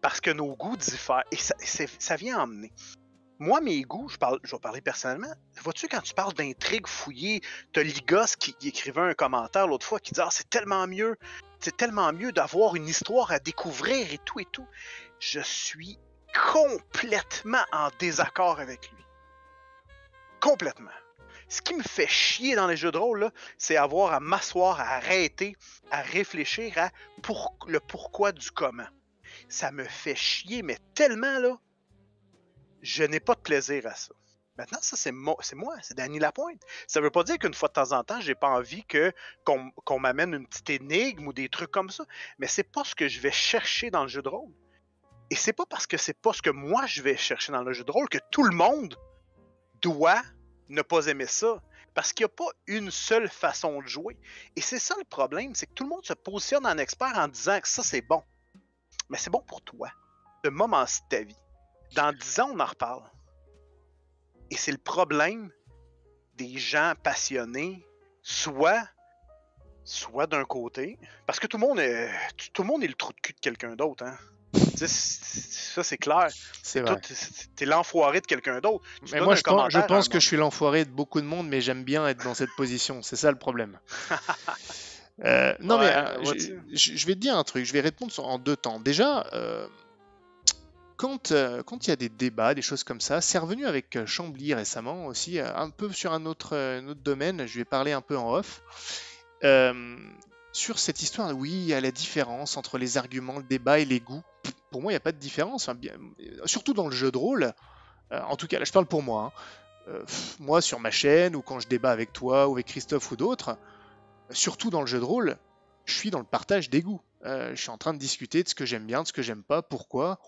Parce que nos goûts diffèrent. Et ça vient emmener. Moi, mes goûts, je vais parler personnellement. Vois-tu, quand tu parles d'intrigue fouillée, t'as Ligos qui écrivait un commentaire l'autre fois qui dit c'est tellement mieux d'avoir une histoire à découvrir et tout et tout. Je suis complètement en désaccord avec lui. Complètement. Ce qui me fait chier dans les jeux de rôle, là, c'est avoir à m'asseoir, à arrêter, à réfléchir à le pourquoi du comment. Ça me fait chier, mais tellement, là, je n'ai pas de plaisir à ça. Maintenant, ça, c'est moi, c'est Danny Lapointe. Ça veut pas dire qu'une fois de temps en temps, j'ai pas envie qu'on m'amène une petite énigme ou des trucs comme ça, mais c'est pas ce que je vais chercher dans le jeu de rôle. Et c'est pas parce que c'est pas ce que moi je vais chercher dans le jeu de rôle que tout le monde doit ne pas aimer ça. Parce qu'il n'y a pas une seule façon de jouer. Et c'est ça le problème, c'est que tout le monde se positionne en expert en disant que ça, c'est bon. Mais c'est bon pour toi, ce moment-ci de ta vie. Dans 10 ans, on en reparle. Et c'est le problème des gens passionnés, soit d'un côté, parce que tout le monde est le trou de cul de quelqu'un d'autre, hein. Ça, c'est clair. C'est vrai. T'es l'enfoiré de quelqu'un d'autre. Mais moi, je pense que je suis l'enfoiré de beaucoup de monde, mais j'aime bien être dans cette position. C'est ça le problème. Non, mais Ouais, vois-tu? je vais te dire un truc, je vais répondre en deux temps. Déjà, quand il y a des débats, des choses comme ça, c'est revenu avec Chambly récemment aussi, un peu sur un autre domaine, je vais parler un peu en off, euh, sur cette histoire, oui, il y a la différence entre les arguments, le débat et les goûts. Pour moi, il n'y a pas de différence, hein, surtout dans le jeu de rôle, en tout cas, là je parle pour moi, hein. Moi, sur ma chaîne, ou quand je débat avec toi, ou avec Christophe ou d'autres, surtout dans le jeu de rôle, je suis dans le partage des goûts. Je suis en train de discuter de ce que j'aime bien, de ce que j'aime pas, pourquoi.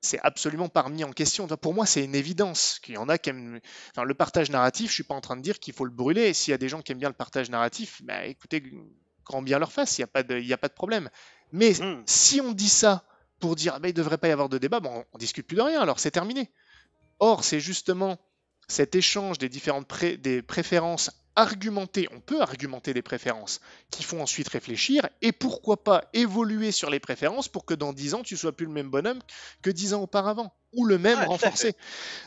C'est absolument pas remis en question. Pour moi, c'est une évidence qu'il y en a qui aiment. Enfin, le partage narratif, je suis pas en train de dire qu'il faut le brûler. S'il y a des gens qui aiment bien le partage narratif, bah, écoutez, grand bien leur face, il y a pas de problème. Mais Hmm. si on dit ça pour dire bah, il ne devrait pas y avoir de débat, bon, on discute plus de rien, alors c'est terminé. Or, c'est justement cet échange des différentes des préférences argumentées, on peut argumenter des préférences, qui font ensuite réfléchir, et pourquoi pas évoluer sur les préférences pour que dans 10 ans, tu sois plus le même bonhomme que 10 ans auparavant, ou le même Ouais, tout à fait. renforcé.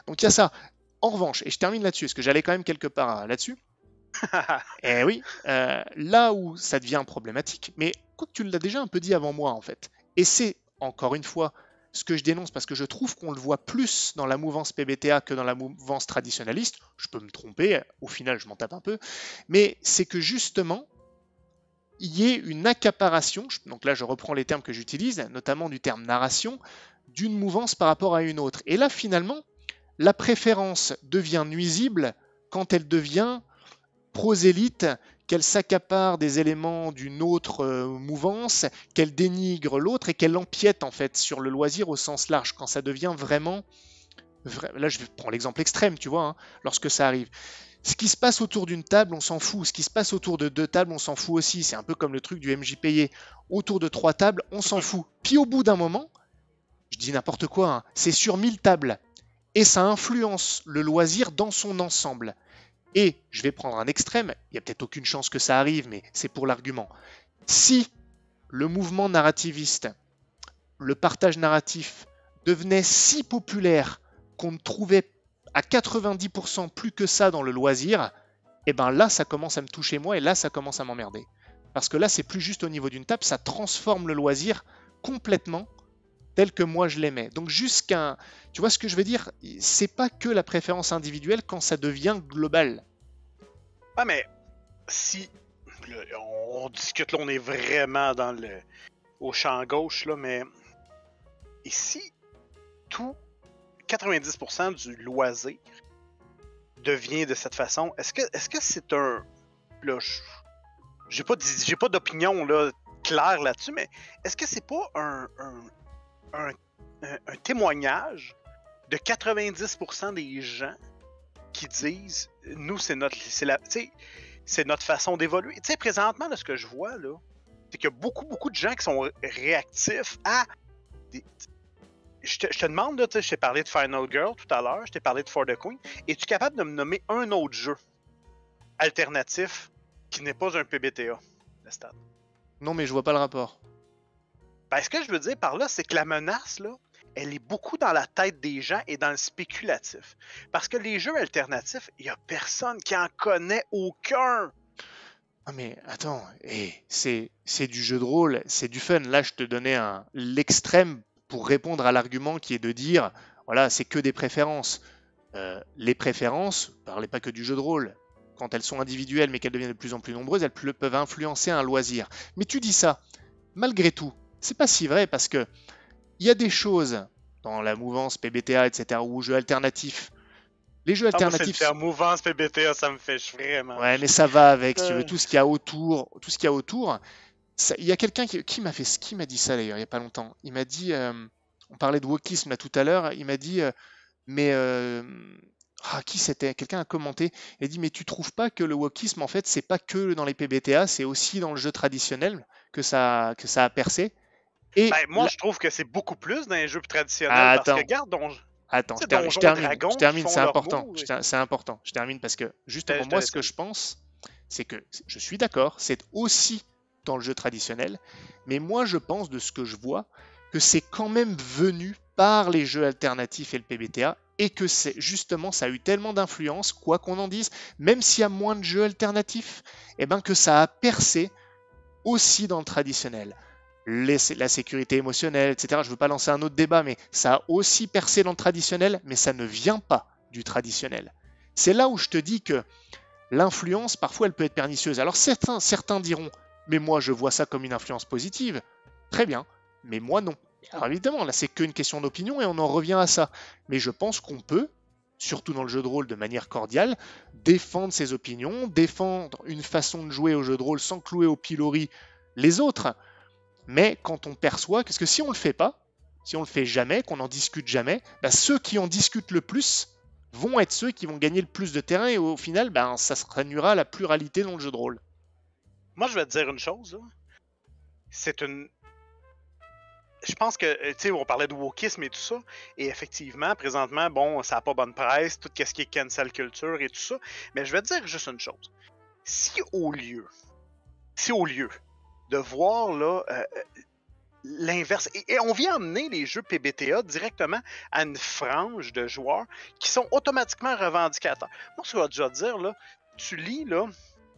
Donc il y a ça. En revanche, et je termine là-dessus, parce que j'allais quand même quelque part là-dessus, et oui, là où ça devient problématique, mais quoi que tu l'as déjà un peu dit avant moi en fait, et c'est encore une fois ce que je dénonce parce que je trouve qu'on le voit plus dans la mouvance PBTA que dans la mouvance traditionnaliste, je peux me tromper, au final je m'en tape un peu, mais c'est que justement, il y ait une accaparation, donc là je reprends les termes que j'utilise, notamment du terme narration, d'une mouvance par rapport à une autre. Et là finalement, la préférence devient nuisible quand elle devient prosélyte, qu'elle s'accapare des éléments d'une autre mouvance, qu'elle dénigre l'autre et qu'elle empiète en fait sur le loisir au sens large, quand ça devient vraiment... Là je prends l'exemple extrême, tu vois, hein, lorsque ça arrive. Ce qui se passe autour d'une table, on s'en fout. Ce qui se passe autour de deux tables, on s'en fout aussi. C'est un peu comme le truc du MJPay. Autour de trois tables, on s'en fout. Puis au bout d'un moment, je dis n'importe quoi, hein, c'est sur 1000 tables. Et ça influence le loisir dans son ensemble. Et je vais prendre un extrême, il n'y a peut-être aucune chance que ça arrive, mais c'est pour l'argument. Si le mouvement narrativiste, le partage narratif devenait si populaire qu'on ne trouvait à 90% plus que ça dans le loisir, et ben là ça commence à me toucher moi et là ça commence à m'emmerder. Parce que là c'est plus juste au niveau d'une table, ça transforme le loisir complètement tel que moi je l'aimais. Donc jusqu'à... Tu vois ce que je veux dire? C'est pas que la préférence individuelle quand ça devient global. Ah, mais si là, on discute, là, on est vraiment au champ gauche, là, mais ici, tout 90% du loisir devient de cette façon. Est-ce que c'est un. Là, j'ai pas d'opinion là, claire là-dessus, mais est-ce que c'est pas un, un témoignage de 90% des gens qui disent nous, c'est notre façon d'évoluer. Tu sais, présentement, là, ce que je vois, là, c'est qu'il y a beaucoup de gens qui sont réactifs à. Je te demande, là, je t'ai parlé de Final Girl tout à l'heure, je t'ai parlé de For the Queen. Es-tu capable de me nommer un autre jeu alternatif qui n'est pas un PBTA, le stade? Non mais je vois pas le rapport. Ben, ce que je veux dire par là, c'est que la menace, là, elle est beaucoup dans la tête des gens et dans le spéculatif. Parce que les jeux alternatifs, il n'y a personne qui en connaît aucun. Ah mais attends, c'est du jeu de rôle, c'est du fun. Là je te donnais l'extrême pour répondre à l'argument qui est de dire, voilà, c'est que des préférences. Les préférences, parlez pas que du jeu de rôle. Quand elles sont individuelles mais qu'elles deviennent de plus en plus nombreuses, elles peuvent influencer un loisir. Mais tu dis ça, malgré tout, c'est pas si vrai parce que il y a des choses dans la mouvance PBTA, etc., ou jeux alternatifs. Les jeux Ah, moi, c'est le alternatifs, terme mouvance PBTA, ça me fait vraiment ouais, mais chier. ça va avec, si tu veux, Euh, tout ce qu'il y a autour, tout ce qu'il y a autour. Il y a quelqu'un qui m'a dit ça d'ailleurs, il y a pas longtemps. Il m'a dit, on parlait de wokisme là tout à l'heure, il m'a dit, mais qui c'était? Quelqu'un a commenté, il a dit, mais tu trouves pas que le wokisme en fait, c'est pas que dans les PBTA, c'est aussi dans le jeu traditionnel que ça a percé. Et Ben, moi, là, je trouve que c'est beaucoup plus dans les jeux traditionnels ah, parce que, attends, regarde, attends, je Donjons et termine, je Dragons qui termine, font c'est leur important, move. c'est important, je termine parce que justement, Je te moi, laisse ce que aller. je pense, c'est que je suis d'accord, c'est aussi dans le jeu traditionnel, mais moi, je pense de ce que je vois que c'est quand même venu par les jeux alternatifs et le PBTA et que c'est justement, ça a eu tellement d'influence, quoi qu'on en dise, même s'il y a moins de jeux alternatifs, et ben que ça a percé aussi dans le traditionnel. La sécurité émotionnelle, etc. Je ne veux pas lancer un autre débat, mais ça a aussi percé dans le traditionnel, mais ça ne vient pas du traditionnel. C'est là où je te dis que l'influence, parfois, elle peut être pernicieuse. Alors certains diront, mais moi, je vois ça comme une influence positive. Très bien, mais moi, non. Alors évidemment, là, c'est qu'une question d'opinion et on en revient à ça. Mais je pense qu'on peut, surtout dans le jeu de rôle de manière cordiale, défendre ses opinions, défendre une façon de jouer au jeu de rôle sans clouer au pilori les autres. Mais quand on perçoit, parce que si on ne le fait pas, si on ne le fait jamais, qu'on n'en discute jamais, bah, ceux qui en discutent le plus vont être ceux qui vont gagner le plus de terrain et au final, bah, ça se réunira à la pluralité dans le jeu de rôle. Moi, je vais te dire une chose. Là. C'est une... Je pense que, tu sais, on parlait de wokisme et tout ça, et effectivement, présentement, bon, ça n'a pas bonne presse, tout ce qui est cancel culture et tout ça, mais je vais te dire juste une chose. Si au lieu de voir là l'inverse, et on vient amener les jeux PBTA directement à une frange de joueurs qui sont automatiquement revendicateurs. Moi, ce que je vais déjà dire, là, tu lis là,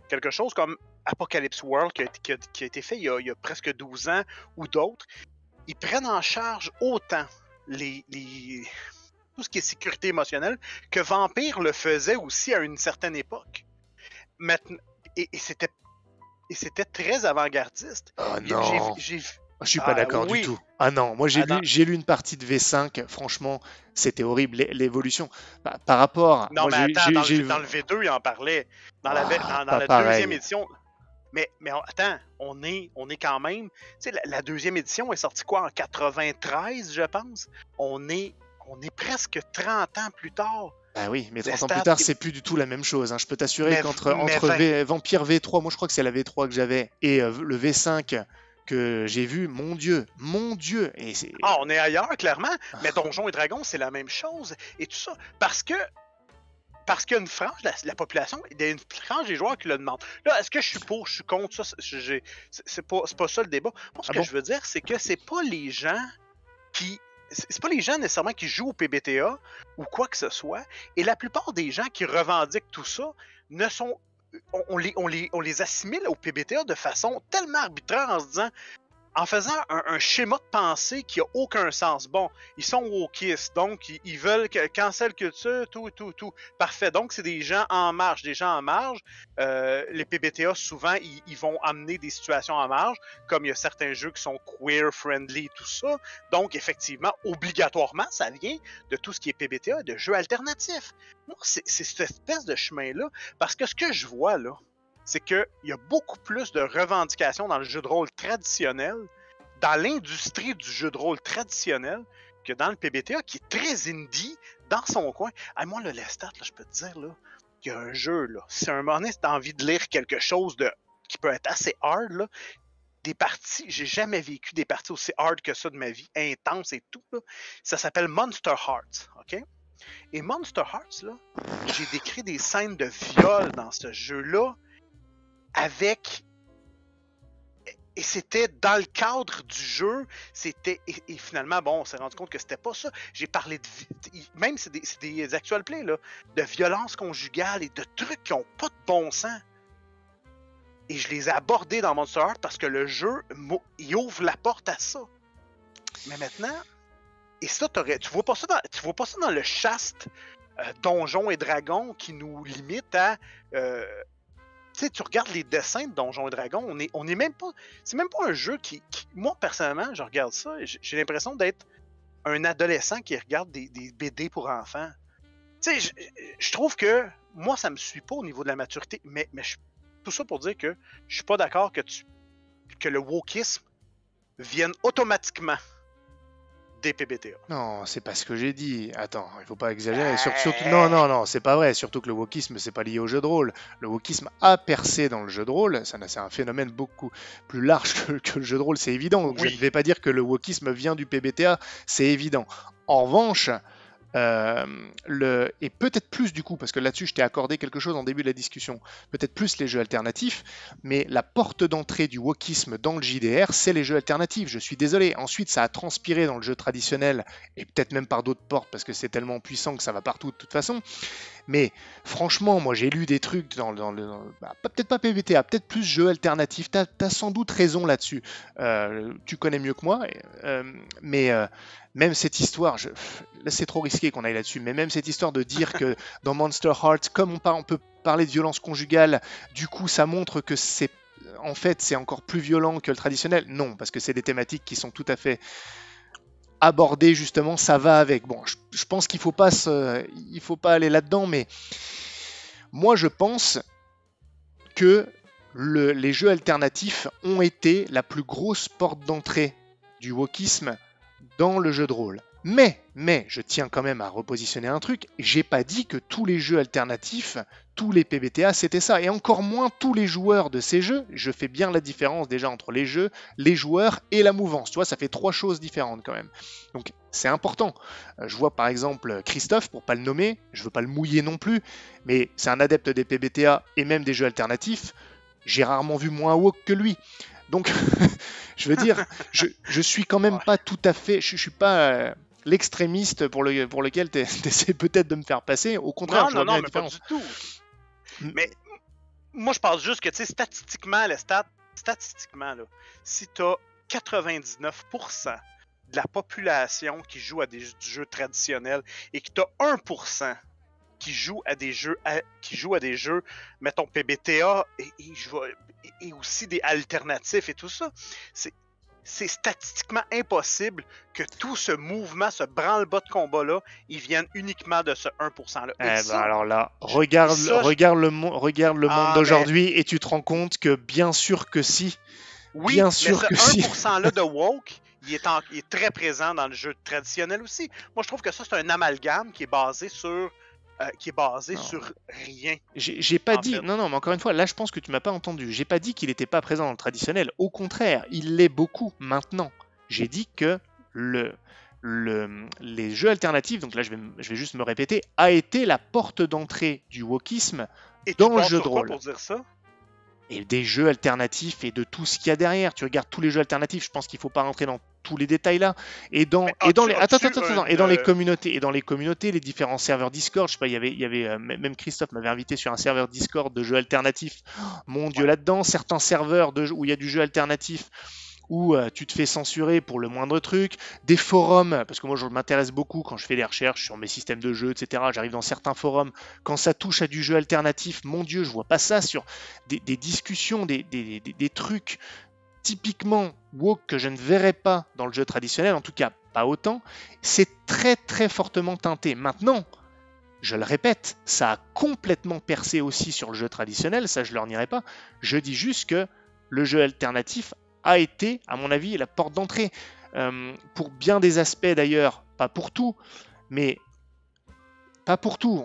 quelque chose comme Apocalypse World qui a été fait il y a presque 12 ans ou d'autres, ils prennent en charge autant tout ce qui est sécurité émotionnelle que Vampire le faisait aussi à une certaine époque. Maintenant, et c'était très avant-gardiste. Oh non, je suis pas d'accord du tout. Ah non, moi j'ai lu une partie de V5, franchement, c'était horrible l'évolution. Par rapport... Non, moi, mais attends, dans le V2, il en parlait. Dans la deuxième édition... Mais attends, on est quand même... Tu sais, la deuxième édition est sortie quoi, en 93, je pense? On est presque 30 ans plus tard. Ah oui, mais 30 ans plus tard, c'est plus du tout la même chose. Hein. Je peux t'assurer qu'entre Vampire V3, moi je crois que c'est la V3 que j'avais, et le V5 que j'ai vu, mon Dieu. Et on est ailleurs, clairement, mais Donjons et Dragons, c'est la même chose, et tout ça. Parce qu'il y a une frange de la population, il y a une frange des joueurs qui le demandent. Là, est-ce que je suis pour, je suis contre ça? C'est pas ça le débat. Moi, ce que je veux dire, c'est que c'est pas les gens qui... C'est pas les gens nécessairement qui jouent au PBTA ou quoi que ce soit. Et la plupart des gens qui revendiquent tout ça ne sont... On les assimile au PBTA de façon tellement arbitraire en se disant... En faisant un schéma de pensée qui a aucun sens. Bon, ils sont wokistes, donc ils veulent cancel culture, tout. Parfait. Donc, c'est des gens en marge. Les PBTA, souvent, ils vont amener des situations en marge, comme il y a certains jeux qui sont queer-friendly, tout ça. Donc, effectivement, obligatoirement, ça vient de tout ce qui est PBTA, de jeux alternatifs. Moi, c'est cette espèce de chemin-là, parce que ce que je vois, là, c'est qu'il y a beaucoup plus de revendications dans le jeu de rôle traditionnel, dans l'industrie du jeu de rôle traditionnel, que dans le PBTA, qui est très indie, dans son coin. Moi, le Lestat, là, je peux te dire, là, qu'il y a un jeu, là, si un moment donné, t'as envie de lire quelque chose qui peut être assez hard, là, des parties, j'ai jamais vécu des parties aussi hard que ça de ma vie, intense et tout, là. Ça s'appelle Monster Hearts, OK? Et Monster Hearts, là, j'ai décrit des scènes de viol dans ce jeu-là, et c'était dans le cadre du jeu, et finalement, bon, on s'est rendu compte que c'était pas ça. J'ai parlé même c'est des actual plays, là, de violence conjugale et de trucs qui ont pas de bon sens. Et je les ai abordés dans Monster Hearts parce que le jeu, il ouvre la porte à ça. Mais maintenant, et ça, tu vois pas ça dans le chaste Donjons et Dragons qui nous limite à... Tu sais, tu regardes les dessins de Donjons et Dragons, on est même pas... C'est même pas un jeu qui... Moi, personnellement, je regarde ça et j'ai l'impression d'être un adolescent qui regarde des BD pour enfants. Tu sais, je trouve que... Moi, ça me suit pas au niveau de la maturité, mais tout ça pour dire que je suis pas d'accord que le wokisme vienne automatiquement des PBTA. Non, c'est pas ce que j'ai dit. Attends, il faut pas exagérer. Surtout, non, c'est pas vrai. Surtout que le wokisme, c'est pas lié au jeu de rôle. Le wokisme a percé dans le jeu de rôle. C'est un phénomène beaucoup plus large que le jeu de rôle, c'est évident. Donc je ne vais pas dire que le wokisme vient du PBTA, c'est évident. En revanche, et peut-être plus du coup, parce que là-dessus je t'ai accordé quelque chose en début de la discussion, peut-être plus les jeux alternatifs, mais la porte d'entrée du wokisme dans le JDR, c'est les jeux alternatifs, je suis désolé. Ensuite ça a transpiré dans le jeu traditionnel, et peut-être même par d'autres portes, parce que c'est tellement puissant que ça va partout de toute façon. Mais franchement, moi j'ai lu des trucs peut-être pas PBTA, peut-être plus jeux alternatifs, t'as sans doute raison là-dessus. Tu connais mieux que moi, mais même cette histoire, là c'est trop risqué qu'on aille là-dessus, mais même cette histoire de dire que dans Monster Hearts, comme on peut parler de violence conjugale, du coup ça montre que en fait c'est encore plus violent que le traditionnel. Non, parce que c'est des thématiques qui sont tout à fait abordées justement, ça va avec. Bon, je pense qu'il faut pas aller là-dedans, mais moi je pense que les jeux alternatifs ont été la plus grosse porte d'entrée du wokisme dans le jeu de rôle. Mais, je tiens quand même à repositionner un truc, j'ai pas dit que tous les jeux alternatifs, tous les PBTA, c'était ça, et encore moins tous les joueurs de ces jeux. Je fais bien la différence déjà entre les jeux, les joueurs et la mouvance, tu vois, ça fait trois choses différentes quand même. Donc c'est important. Je vois par exemple Christophe, pour pas le nommer, je veux pas le mouiller non plus, mais c'est un adepte des PBTA et même des jeux alternatifs, j'ai rarement vu moins woke que lui. Donc, je veux dire, je suis quand même pas tout à fait, je suis pas l'extrémiste pour lequel tu essaies peut-être de me faire passer. Au contraire, je vois bien la différence. Pas du tout. Mais moi, je pense juste que, tu sais, statistiquement, statistiquement, là, si tu as 99% de la population qui joue à des jeux traditionnels et que tu as 1% qui joue à des jeux, mettons PBTA et aussi des alternatifs et tout ça, c'est statistiquement impossible que tout ce mouvement, ce branle-bas de combat-là, il vienne uniquement de ce 1%-là. Alors là, regarde le monde d'aujourd'hui et tu te rends compte que bien sûr que si. Oui, bien sûr mais ce 1%-là de woke, il est très présent dans le jeu traditionnel aussi. Moi, je trouve que ça, c'est un amalgame qui est basé sur rien. J'ai pas dit, non, mais encore une fois, là je pense que tu m'as pas entendu. J'ai pas dit qu'il n'était pas présent dans le traditionnel. Au contraire, il l'est beaucoup maintenant. J'ai dit que les jeux alternatifs, donc là je vais juste me répéter, a été la porte d'entrée du wokisme dans le jeu de rôle. Pour dire ça? Et des jeux alternatifs et de tout ce qu'il y a derrière. Tu regardes tous les jeux alternatifs, je pense qu'il faut pas rentrer dans tous les détails là. Et dans les communautés, les différents serveurs Discord, je sais pas, il y avait même Christophe m'avait invité sur un serveur Discord de jeux alternatifs. Mon Dieu, là-dedans, certains serveurs où il y a du jeu alternatif, où tu te fais censurer pour le moindre truc, des forums, parce que moi je m'intéresse beaucoup quand je fais des recherches sur mes systèmes de jeux, etc. J'arrive dans certains forums, quand ça touche à du jeu alternatif, mon Dieu, je vois pas ça sur des discussions, des trucs typiquement woke que je ne verrais pas dans le jeu traditionnel, en tout cas pas autant. C'est très très fortement teinté. Maintenant, je le répète, ça a complètement percé aussi sur le jeu traditionnel, ça je leur nierai pas. Je dis juste que le jeu alternatif a été, à mon avis, la porte d'entrée. Pour bien des aspects d'ailleurs, pas pour tout,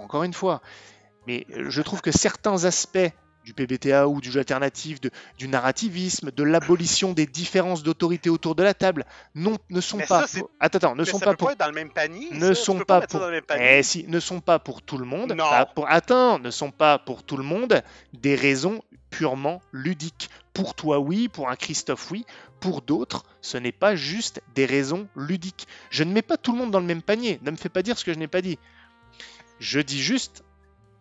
encore une fois. Mais je trouve que certains aspects du PBTA ou du jeu alternatif, du narrativisme, de l'abolition des différences d'autorité autour de la table, ne sont pas dans le même panier. Ne sont pas pour tout le monde. Ne sont pas pour tout le monde des raisons purement ludiques. Pour toi, oui. Pour un Christophe, oui. Pour d'autres, ce n'est pas juste des raisons ludiques. Je ne mets pas tout le monde dans le même panier. Ne me fais pas dire ce que je n'ai pas dit. Je dis juste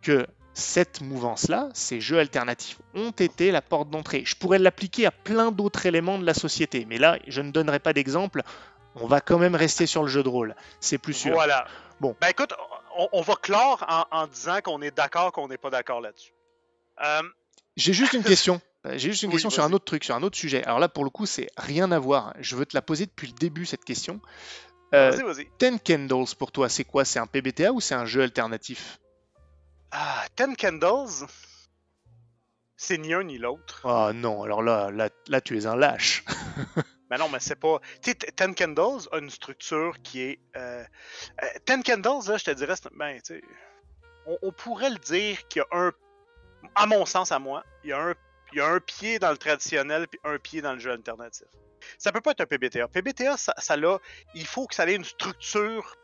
que cette mouvance-là, ces jeux alternatifs, ont été la porte d'entrée. Je pourrais l'appliquer à plein d'autres éléments de la société, mais là, je ne donnerai pas d'exemple. On va quand même rester sur le jeu de rôle. C'est plus sûr. Voilà. Bon. Ben écoute, on va clore en disant qu'on est d'accord, qu'on n'est pas d'accord là-dessus. J'ai juste une question. Sur un autre truc, sur un autre sujet. Alors là, pour le coup, c'est rien à voir. Je veux te la poser depuis le début, cette question. Vas-y. Ten Candles, pour toi, c'est quoi? C'est un PBTA ou c'est un jeu alternatif? Ten Candles, c'est ni un ni l'autre. Ah non, alors là, tu es un lâche. Mais non, mais c'est pas... Tu sais, Ten Candles a une structure qui est... Ten Candles, là, je te dirais... Ben, tu sais... On pourrait le dire qu'il y a un... À mon sens, à moi, il y a un pied dans le traditionnel puis un pied dans le jeu alternatif. Ça peut pas être un PBTA. PBTA, il faut que ça ait une structure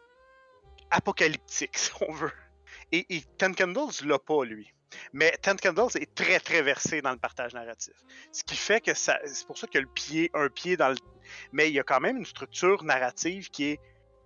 apocalyptique, si on veut. Et Ten Candles l'a pas, lui. Mais Ten Candles est très, très versé dans le partage narratif. Ce qui fait que c'est pour ça qu'il y a un pied dans le... Mais il y a quand même une structure narrative qui est...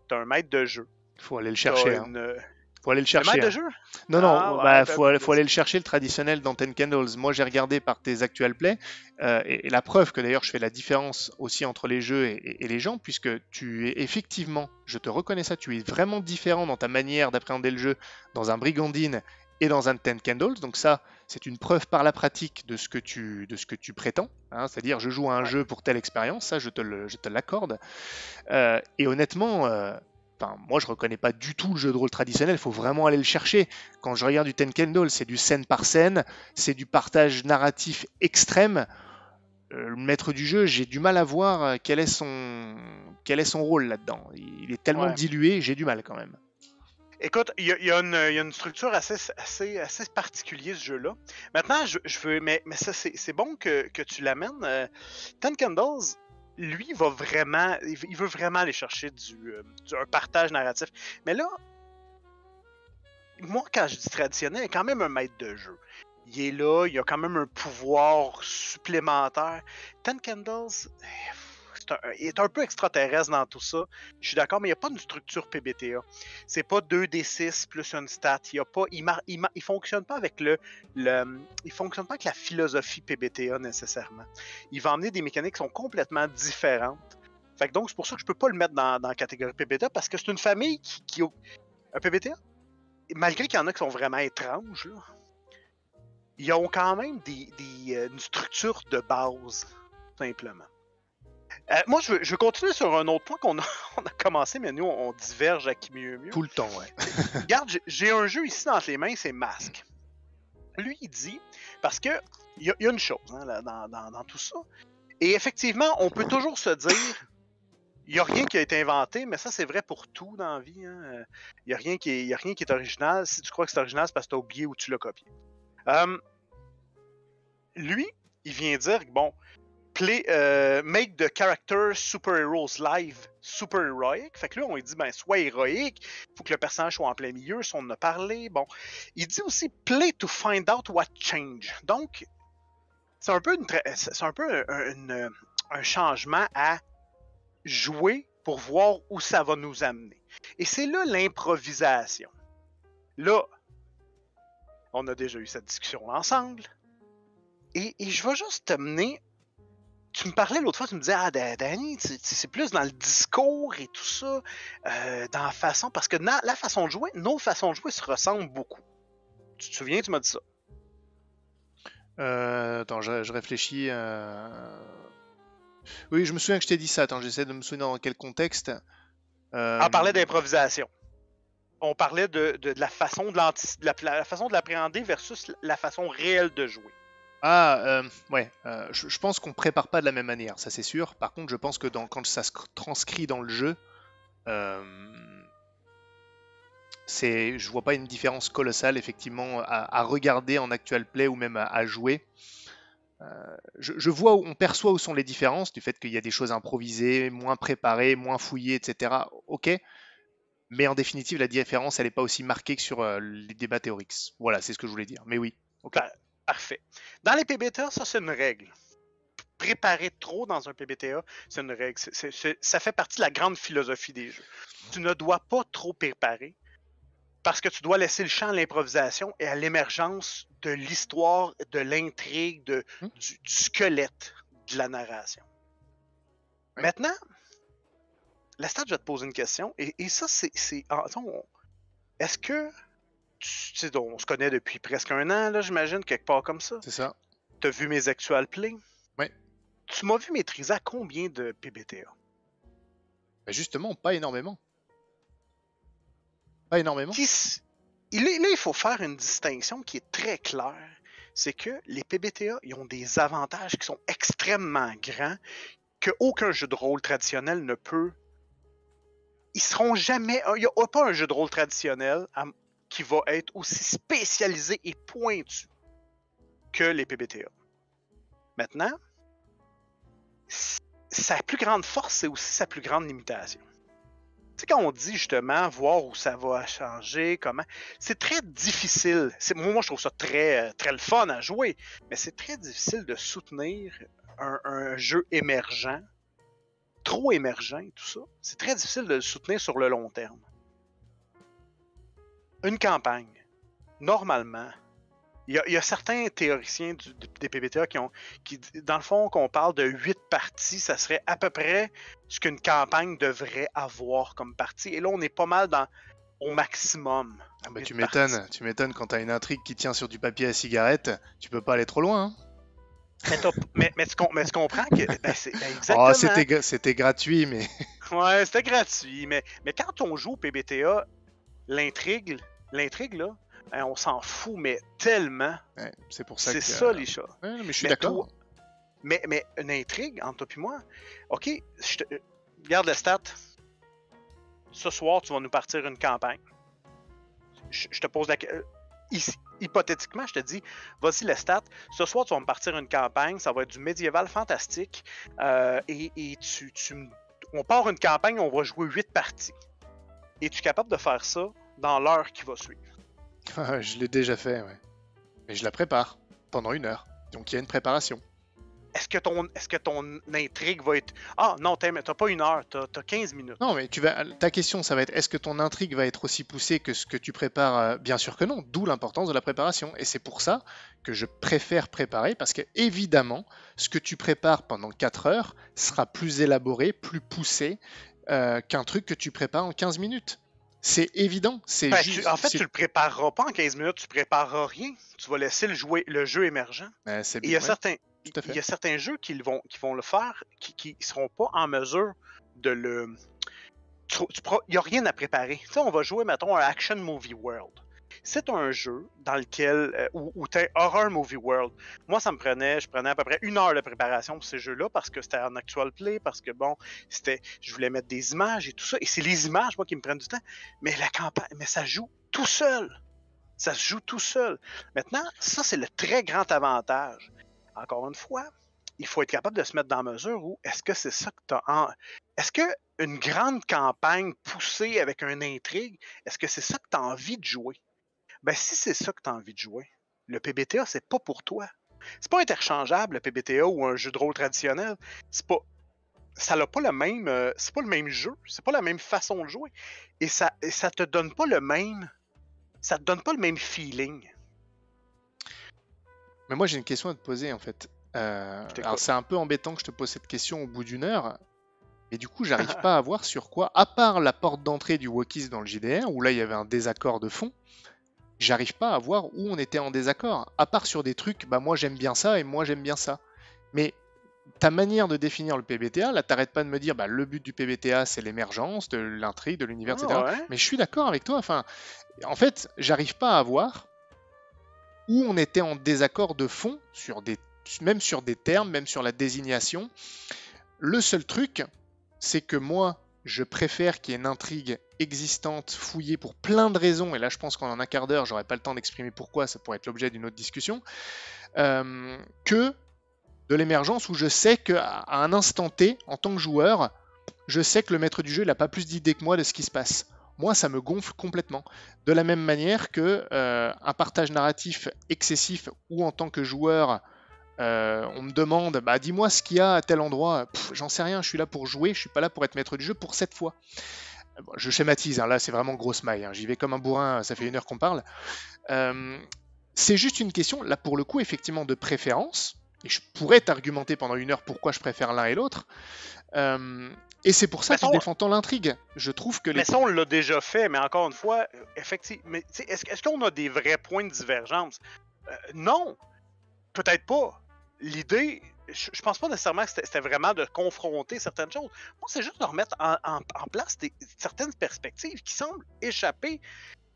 T'as un maître de jeu. Faut aller le T'as chercher, hein. une... Faut aller le Le maître chercher, de hein. jeu? Non, Ah, non, ouais, bah, un peu faut plus. aller le chercher, le traditionnel dans Ten Candles. Moi, j'ai regardé par tes actual plays, et la preuve que d'ailleurs je fais la différence aussi entre les jeux et les gens, puisque tu es effectivement, je te reconnais ça, tu es vraiment différent dans ta manière d'appréhender le jeu dans un Brigandine et dans un Ten Candles. Donc ça, c'est une preuve par la pratique de ce que tu prétends, hein. C'est-à-dire, je joue à un Ouais. jeu pour telle expérience, ça, je te l'accorde. Et honnêtement, enfin, moi je reconnais pas du tout le jeu de rôle traditionnel, il faut vraiment aller le chercher. Quand je regarde du Ten Candle, c'est du scène par scène, c'est du partage narratif extrême. Le maître du jeu, j'ai du mal à voir quel est son rôle là-dedans. Il est tellement Ouais. dilué, j'ai du mal quand même. Écoute, il y a une structure assez particulière, ce jeu-là. Maintenant, je veux... Mais ça, c'est bon que tu l'amènes. Ten Candles, lui, il veut vraiment aller chercher un partage narratif. Mais là, moi, quand je dis traditionnel, il y a quand même un maître de jeu. Il est là, il a quand même un pouvoir supplémentaire. Ten Candles, il est un peu extraterrestre dans tout ça. Je suis d'accord, mais il n'y a pas une structure PBTA. C'est pas 2d6 plus une stat. Il fonctionne pas avec il fonctionne pas avec la philosophie PBTA nécessairement. Il va emmener des mécaniques qui sont complètement différentes. Fait que donc, c'est pour ça que je peux pas le mettre dans la catégorie PBTA, parce que c'est une famille qui a un PBTA. Malgré qu'il y en a qui sont vraiment étranges, là, ils ont quand même une structure de base, simplement. Moi, je veux continuer sur un autre point qu'on a, on a commencé, mais nous, on diverge à qui mieux mieux. Tout le temps, ouais. Regarde, j'ai un jeu ici dans les mains, c'est Mask. Lui, il dit, parce que il y a une chose, hein, là, dans tout ça, et effectivement, on peut toujours se dire, il n'y a rien qui a été inventé, mais ça, c'est vrai pour tout dans la vie. Hein. Il n'y a rien qui est original. Si tu crois que c'est original, c'est parce que tu as oublié ou tu l'as copié. Lui, il vient dire, bon, make the character superheroes live super heroic. Fait que là, on lui dit, ben, sois héroïque, faut que le personnage soit en plein milieu, si on en a parlé. Bon, il dit aussi play to find out what change. Donc, c'est un peu, un changement à jouer pour voir où ça va nous amener. Et c'est là l'improvisation. Là, on a déjà eu cette discussion ensemble. Et je vais juste te mener. Tu me parlais l'autre fois, tu me disais, ah, Danny, c'est plus dans le discours et tout ça, dans la façon. Parce que dans la façon de jouer, nos façons de jouer se ressemblent beaucoup. Tu te souviens, tu m'as dit ça? Attends, je réfléchis. Oui, je me souviens que je t'ai dit ça. Attends, j'essaie de me souvenir dans quel contexte. On parlait d'improvisation. On parlait de la façon la façon de l'appréhender versus la façon réelle de jouer. Ah, ouais. Je pense qu'on prépare pas de la même manière, ça c'est sûr. Par contre, je pense que quand ça se transcrit dans le jeu, je vois pas une différence colossale effectivement à regarder en actual play ou même à jouer. Je vois, on perçoit où sont les différences du fait qu'il y a des choses improvisées, moins préparées, moins fouillées, etc. Ok, mais en définitive, la différence, elle n'est pas aussi marquée que sur les débats théoriques. Voilà, c'est ce que je voulais dire. Mais oui, ok. Parfait. Dans les PBTA, ça c'est une règle. Préparer trop dans un PBTA, c'est une règle. Ça fait partie de la grande philosophie des jeux. Tu ne dois pas trop préparer parce que tu dois laisser le champ à l'improvisation et à l'émergence de l'histoire, de l'intrigue, du squelette de la narration. Ouais. Maintenant, la stat, je vais te poser une question. Et ça, c'est est-ce que tu sais, on se connaît depuis presque un an, là, j'imagine, quelque part comme ça. C'est ça. Tu as vu mes actual plays. Ouais. Tu m'as vu maîtriser à combien de PBTA? Ben justement, pas énormément. Pas énormément. Là, il faut faire une distinction qui est très claire. C'est que les PBTA, ils ont des avantages qui sont extrêmement grands qu'aucun jeu de rôle traditionnel ne peut. Ils seront jamais. Il n'y a pas un jeu de rôle traditionnel qui va être aussi spécialisé et pointu que les PBTA. Maintenant, sa plus grande force, c'est aussi sa plus grande limitation. sais, quand on dit justement voir où ça va changer, comment, c'est très difficile. Moi, je trouve ça très le fun à jouer, mais c'est très difficile de soutenir un jeu émergent, trop émergent et tout ça. C'est très difficile de le soutenir sur le long terme. Une campagne, normalement, il y a certains théoriciens des PBTA qui, dans le fond, qu'on parle de 8 parties, ça serait à peu près ce qu'une campagne devrait avoir comme partie. Et là, on est pas mal au maximum. Ah bah, tu m'étonnes quand t'as une intrigue qui tient sur du papier à cigarette, tu peux pas aller trop loin. Hein. Mais tu comprends que c'est exactement... Oh, c'était gratuit, mais... Ouais, c'était gratuit, mais quand on joue au PBTA, l'intrigue, là, on s'en fout, mais tellement. Ouais, c'est pour ça que... C'est ça, les chats. Ouais, mais je suis d'accord. Mais une intrigue, entre toi et moi, OK, regarde le stat. Ce soir, tu vas nous partir une campagne. Je te pose la question. Hypothétiquement, je te dis, vas-y le stat. Ce soir, tu vas me partir une campagne. Ça va être du médiéval fantastique. Et on part une campagne, on va jouer 8 parties. Es-tu capable de faire ça dans l'heure qui va suivre? Je l'ai déjà fait, ouais. Mais je la prépare pendant 1 heure. Donc il y a une préparation. Est-ce que ton intrigue va être... Ah non, t'as pas 1 heure, t'as 15 minutes. Non, mais ta question, ça va être est-ce que ton intrigue va être aussi poussée que ce que tu prépares? Bien sûr que non, d'où l'importance de la préparation. Et c'est pour ça que je préfère préparer, parce que évidemment, ce que tu prépares pendant 4 heures sera plus élaboré, plus poussé qu'un truc que tu prépares en 15 minutes. C'est évident. Tu le prépareras pas en 15 minutes, tu prépareras rien. Tu vas laisser le jeu émergent. Il y a certains jeux qui vont le faire, qui seront pas en mesure de le... Il n'y a rien à préparer. Tu sais, on va jouer, mettons, un Action Movie World. C'est un jeu dans lequel, où tu es Horror Movie World. Moi, je prenais à peu près 1 heure de préparation pour ces jeux-là parce que c'était en actual play, parce que bon, je voulais mettre des images et tout ça. Et c'est les images, moi, qui me prennent du temps. Mais la campagne, ça joue tout seul. Ça se joue tout seul. Maintenant, ça, c'est le très grand avantage. Encore une fois, il faut être capable de se mettre dans la mesure où est-ce que c'est ça que tu as Est-ce que une grande campagne poussée avec une intrigue, est-ce que c'est ça que tu as envie de jouer? Ben, si c'est ça que tu as envie de jouer, le PBTA, c'est pas pour toi. C'est pas interchangeable, le PBTA ou un jeu de rôle traditionnel. Ça n'a pas le même... c'est pas le même jeu, c'est pas la même façon de jouer. Et ça te donne pas le même... Ça te donne pas le même feeling. Mais moi, j'ai une question à te poser, en fait. Alors, c'est un peu embêtant que je te pose cette question au bout d'1 heure. Et du coup, j'arrive pas à voir sur quoi, à part la porte d'entrée du Wokis dans le JDR, où là, il y avait un désaccord de fond, j'arrive pas à voir où on était en désaccord. À part sur des trucs, bah moi, j'aime bien ça et moi, j'aime bien ça. Mais ta manière de définir le PBTA, là, t'arrêtes pas de me dire, bah, le but du PBTA, c'est l'émergence, de l'intrigue, de l'univers, etc. Ouais. Mais je suis d'accord avec toi. Enfin, en fait, j'arrive pas à voir où on était en désaccord de fond, même sur des termes, même sur la désignation. Le seul truc, c'est que moi, je préfère qu'il y ait une intrigue existante, fouillée pour plein de raisons, et là je pense qu'en un quart d'heure, j'aurais pas le temps d'exprimer pourquoi, ça pourrait être l'objet d'une autre discussion, que de l'émergence où je sais qu'à un instant T, en tant que joueur, je sais que le maître du jeu n'a pas plus d'idées que moi de ce qui se passe. Moi, ça me gonfle complètement. De la même manière que un partage narratif excessif où en tant que joueur, on me demande, bah dis-moi ce qu'il y a à tel endroit. J'en sais rien, je suis là pour jouer, je suis pas là pour être maître du jeu pour cette fois. Bon, je schématise, hein, là c'est vraiment grosse maille, hein, j'y vais comme un bourrin, ça fait 1 heure qu'on parle. C'est juste une question, là pour le coup, effectivement, de préférence, et je pourrais t'argumenter pendant 1 heure pourquoi je préfère l'un et l'autre. Et c'est pour ça que je défends tant l'intrigue. Je trouve que mais ça, on l'a déjà fait, mais encore une fois, effectivement, est-ce qu'on a des vrais points de divergence? Non, peut-être pas. L'idée, je pense pas nécessairement que c'était vraiment de confronter certaines choses. Moi, c'est juste de remettre en place certaines perspectives qui semblent échapper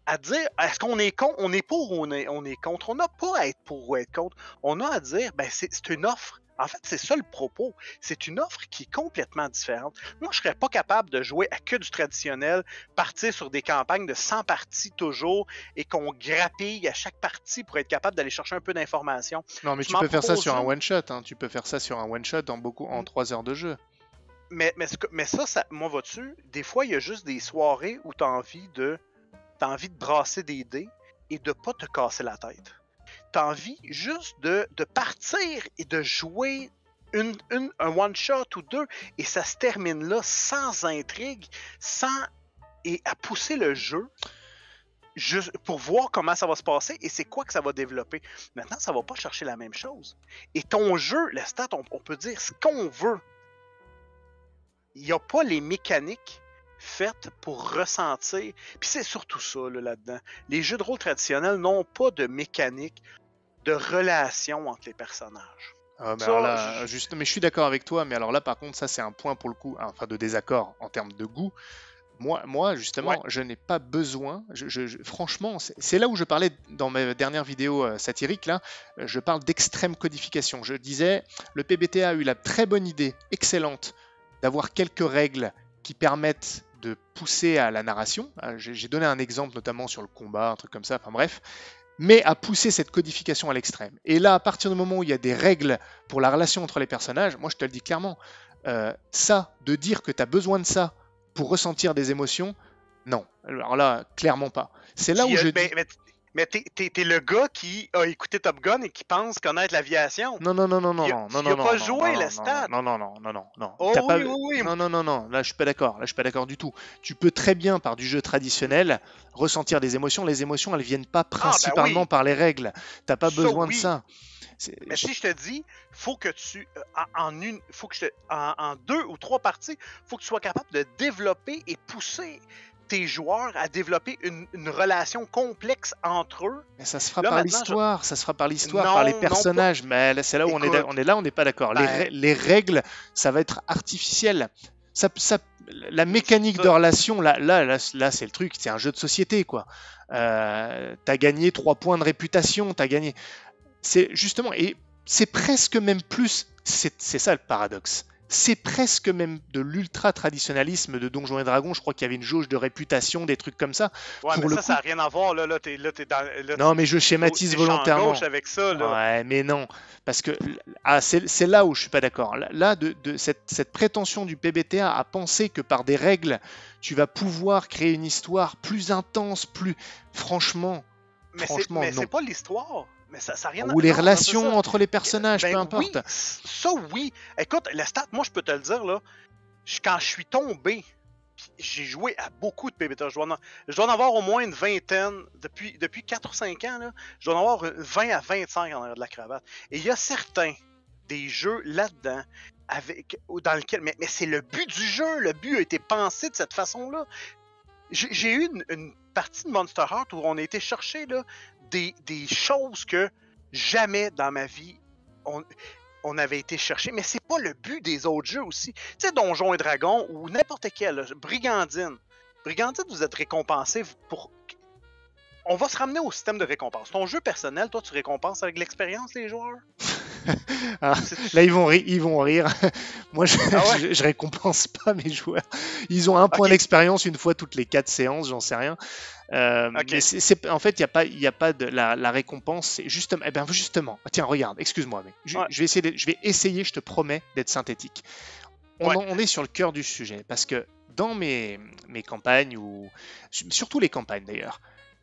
à dire est-ce qu'on est contre, on est pour ou on est contre. On n'a pas à être pour ou à être contre. On a à dire ben c'est une offre. En fait, c'est ça le propos. C'est une offre qui est complètement différente. Moi, je serais pas capable de jouer à que du traditionnel, partir sur des campagnes de 100 parties toujours et qu'on grappille à chaque partie pour être capable d'aller chercher un peu d'informations. Non, mais tu peux faire ça sur un one-shot. Hein. Tu peux faire ça sur un one-shot en 3 heures de jeu. mais ça, moi, vois-tu, des fois, il y a juste des soirées où t'as envie de brasser des dés et de pas te casser la tête. T'as envie juste de partir et de jouer un one-shot ou deux, et ça se termine là, sans intrigue, et à pousser le jeu juste pour voir comment ça va se passer et c'est quoi que ça va développer. Maintenant, ça va pas chercher la même chose. Et ton jeu, les stats, on peut dire ce qu'on veut. Il n'y a pas les mécaniques faites pour ressentir. Puis c'est surtout ça là-dedans. Les jeux de rôle traditionnels n'ont pas de mécanique de relation entre les personnages. Mais alors là, mais je suis d'accord avec toi, mais alors là, par contre, ça, c'est un point pour le coup, enfin, de désaccord en termes de goût. Moi justement, Ouais. je n'ai pas besoin. Franchement, c'est là où je parlais dans ma dernière vidéo satirique. Là, je parle d'extrême codification. Je disais, le PBTA a eu la très bonne idée, excellente, d'avoir quelques règles qui permettent de pousser à la narration. J'ai donné un exemple notamment sur le combat, un truc comme ça. Enfin bref. Mais à pousser cette codification à l'extrême. Et là, à partir du moment où il y a des règles pour la relation entre les personnages, moi je te le dis clairement, ça, de dire que tu as besoin de ça pour ressentir des émotions, non. Alors là, clairement pas. C'est là où je dis... Mais t'es le gars qui a écouté Top Gun et qui pense connaître l'aviation. Non. Il a pas joué le stade. Non. Oh T'as pas... oui. Non. Là, je suis pas d'accord. Là, je suis pas d'accord du tout. Tu peux très bien, par du jeu traditionnel, ressentir des émotions. Les émotions, elles viennent pas principalement par les règles. T'as pas besoin de ça. Mais si je te dis, faut que tu en 2 ou 3 parties, faut que tu sois capable de développer et pousser tes joueurs à développer une relation complexe entre eux. Mais ça se fera par l'histoire, ça se fera par l'histoire, par les personnages. Mais là, c'est là où on n'est pas d'accord. Les règles, ça va être artificiel. La mécanique de relation, là c'est le truc, c'est un jeu de société, quoi. T'as gagné 3 points de réputation, t'as gagné. C'est justement, et c'est presque même plus, c'est ça le paradoxe. C'est presque même de l'ultra-traditionnalisme de Donjons et Dragons. Je crois qu'il y avait une jauge de réputation, des trucs comme ça. Ouais, mais ça n'a rien à voir. Là, t'es dans... Non, mais je schématise volontairement. Avec ça, là. Ouais, mais non. Parce que c'est là où je suis pas d'accord. Là, cette prétention du PBTA à penser que par des règles, tu vas pouvoir créer une histoire plus intense, plus... Franchement, mais non. C'est pas l'histoire. Mais ça n'a rien Ou les relations entre les personnages, peu importe. Oui, ça, oui. Écoute, la stat, moi, je peux te le dire, là. Quand je suis tombé, j'ai joué à beaucoup de PBTA. Je dois en avoir au moins une vingtaine. Depuis 4 ou 5 ans, là, je dois en avoir 20 à 25 en arrière de la cravate. Et il y a certains des jeux là-dedans dans lesquels... Mais c'est le but du jeu. Le but a été pensé de cette façon-là. J'ai eu une partie de Monster Heart où on a été chercher là, des choses que jamais dans ma vie on avait été chercher. Mais c'est pas le but des autres jeux aussi. Tu sais, Donjons et Dragons ou n'importe quel, là, Brigandine, vous êtes récompensé pour... On va se ramener au système de récompense. Ton jeu personnel, toi, tu récompenses avec l'expérience les joueurs? Là, ils vont rire. Moi, je récompense pas mes joueurs. Ils ont un point d'expérience une fois toutes les 4 séances, j'en sais rien. Mais en fait, il n'y a pas de la récompense. C'est justement. Tiens, regarde, excuse-moi, mais je vais essayer, je te promets, d'être synthétique. On est sur le cœur du sujet parce que dans mes campagnes, ou surtout les campagnes d'ailleurs,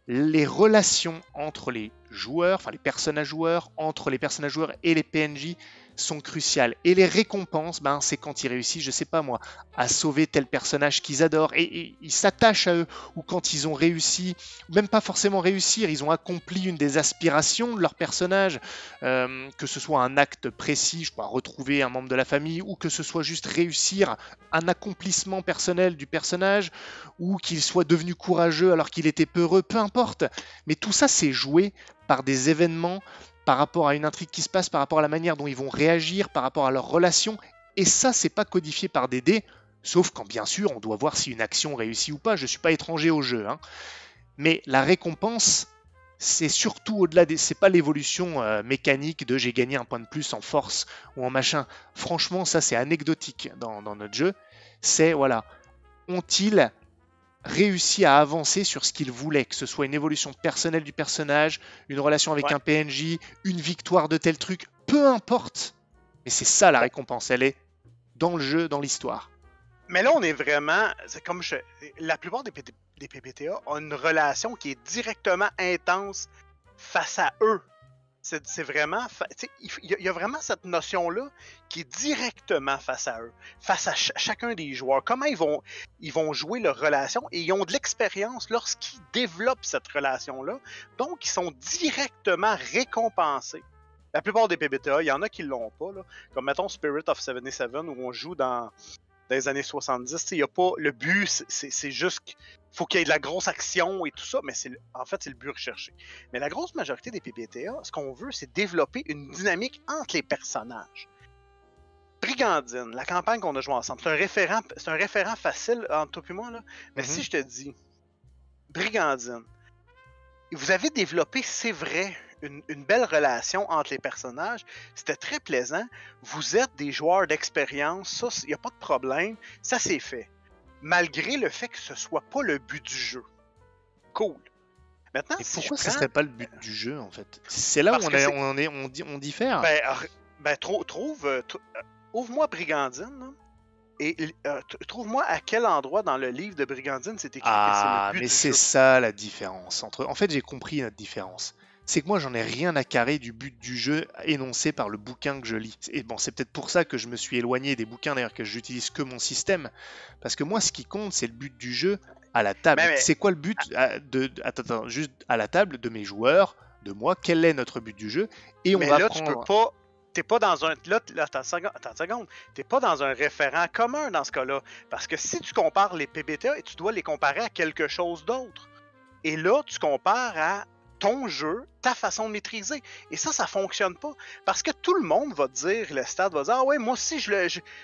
les relations entre les joueurs, enfin les personnages joueurs, entre les personnages joueurs et les PNJ sont cruciales. Et les récompenses, c'est quand ils réussissent, je sais pas moi, à sauver tel personnage qu'ils adorent et ils s'attachent à eux, ou quand ils ont réussi, ou même pas forcément réussir, ils ont accompli une des aspirations de leur personnage, que ce soit un acte précis, je crois, retrouver un membre de la famille, ou que ce soit juste réussir un accomplissement personnel du personnage, ou qu'il soit devenu courageux alors qu'il était peureux, peu importe. Mais tout ça, c'est joué par des événements, par rapport à une intrigue qui se passe, par rapport à la manière dont ils vont réagir, par rapport à leurs relations. Et ça, c'est pas codifié par des dés, sauf quand, bien sûr, on doit voir si une action réussit ou pas. Je suis pas étranger au jeu, hein. Mais la récompense, c'est surtout au-delà des... C'est pas l'évolution mécanique de j'ai gagné un point de plus en force ou en machin. Franchement, ça, c'est anecdotique dans notre jeu. C'est, voilà, ont-ils réussi à avancer sur ce qu'il voulait, que ce soit une évolution personnelle du personnage, une relation avec un PNJ, une victoire de tel truc, peu importe. Mais c'est ça la récompense, elle est dans le jeu, dans l'histoire. Mais là, on est vraiment. C'est comme la plupart des PBTA ont une relation qui est directement intense face à eux. C'est vraiment. Il y a vraiment cette notion-là qui est directement face à eux, face à chacun des joueurs. Comment ils vont jouer leur relation et ils ont de l'expérience lorsqu'ils développent cette relation-là. Donc, ils sont directement récompensés. La plupart des PBTA, il y en a qui ne l'ont pas. Là. Comme mettons Spirit of 77 où on joue dans les années 70. Y a pas, le but, c'est juste qu'il faut qu'il y ait de la grosse action et tout ça, mais en fait, c'est le but recherché. Mais la grosse majorité des PBTA, ce qu'on veut, c'est développer une dynamique entre les personnages. Brigandine, la campagne qu'on a jouée ensemble, c'est un référent facile entre toi et moi, là. Mais si je te dis, Brigandine, vous avez développé, c'est vrai, une belle relation entre les personnages. C'était très plaisant. Vous êtes des joueurs d'expérience. Ça, il n'y a pas de problème. Ça, c'est fait. Malgré le fait que ce soit pas le but du jeu. Cool. Maintenant, et pourquoi ce serait pas le but du jeu, en fait? C'est là où on diffère. Ouvre-moi Brigandine, là, et trouve-moi à quel endroit dans le livre de Brigandine c'est écrit que c'est le but du jeu. Mais c'est ça la différence. En fait, j'ai compris notre différence. C'est que moi, j'en ai rien à carrer du but du jeu énoncé par le bouquin que je lis. Et bon, c'est peut-être pour ça que je me suis éloigné des bouquins, d'ailleurs, que j'utilise que mon système. Parce que moi, ce qui compte, c'est le but du jeu à la table. C'est quoi le but juste à la table de mes joueurs, de moi? Quel est notre but du jeu? Et on va là, prendre... tu peux pas... T'es pas dans un... Là, attends une seconde. T'es pas dans un référent commun dans ce cas-là. Parce que si tu compares les PBTA, tu dois les comparer à quelque chose d'autre. Et là, tu compares à ton jeu, ta façon de maîtriser. Et ça fonctionne pas. Parce que tout le monde va te dire, le stade va dire, ah ouais, moi aussi,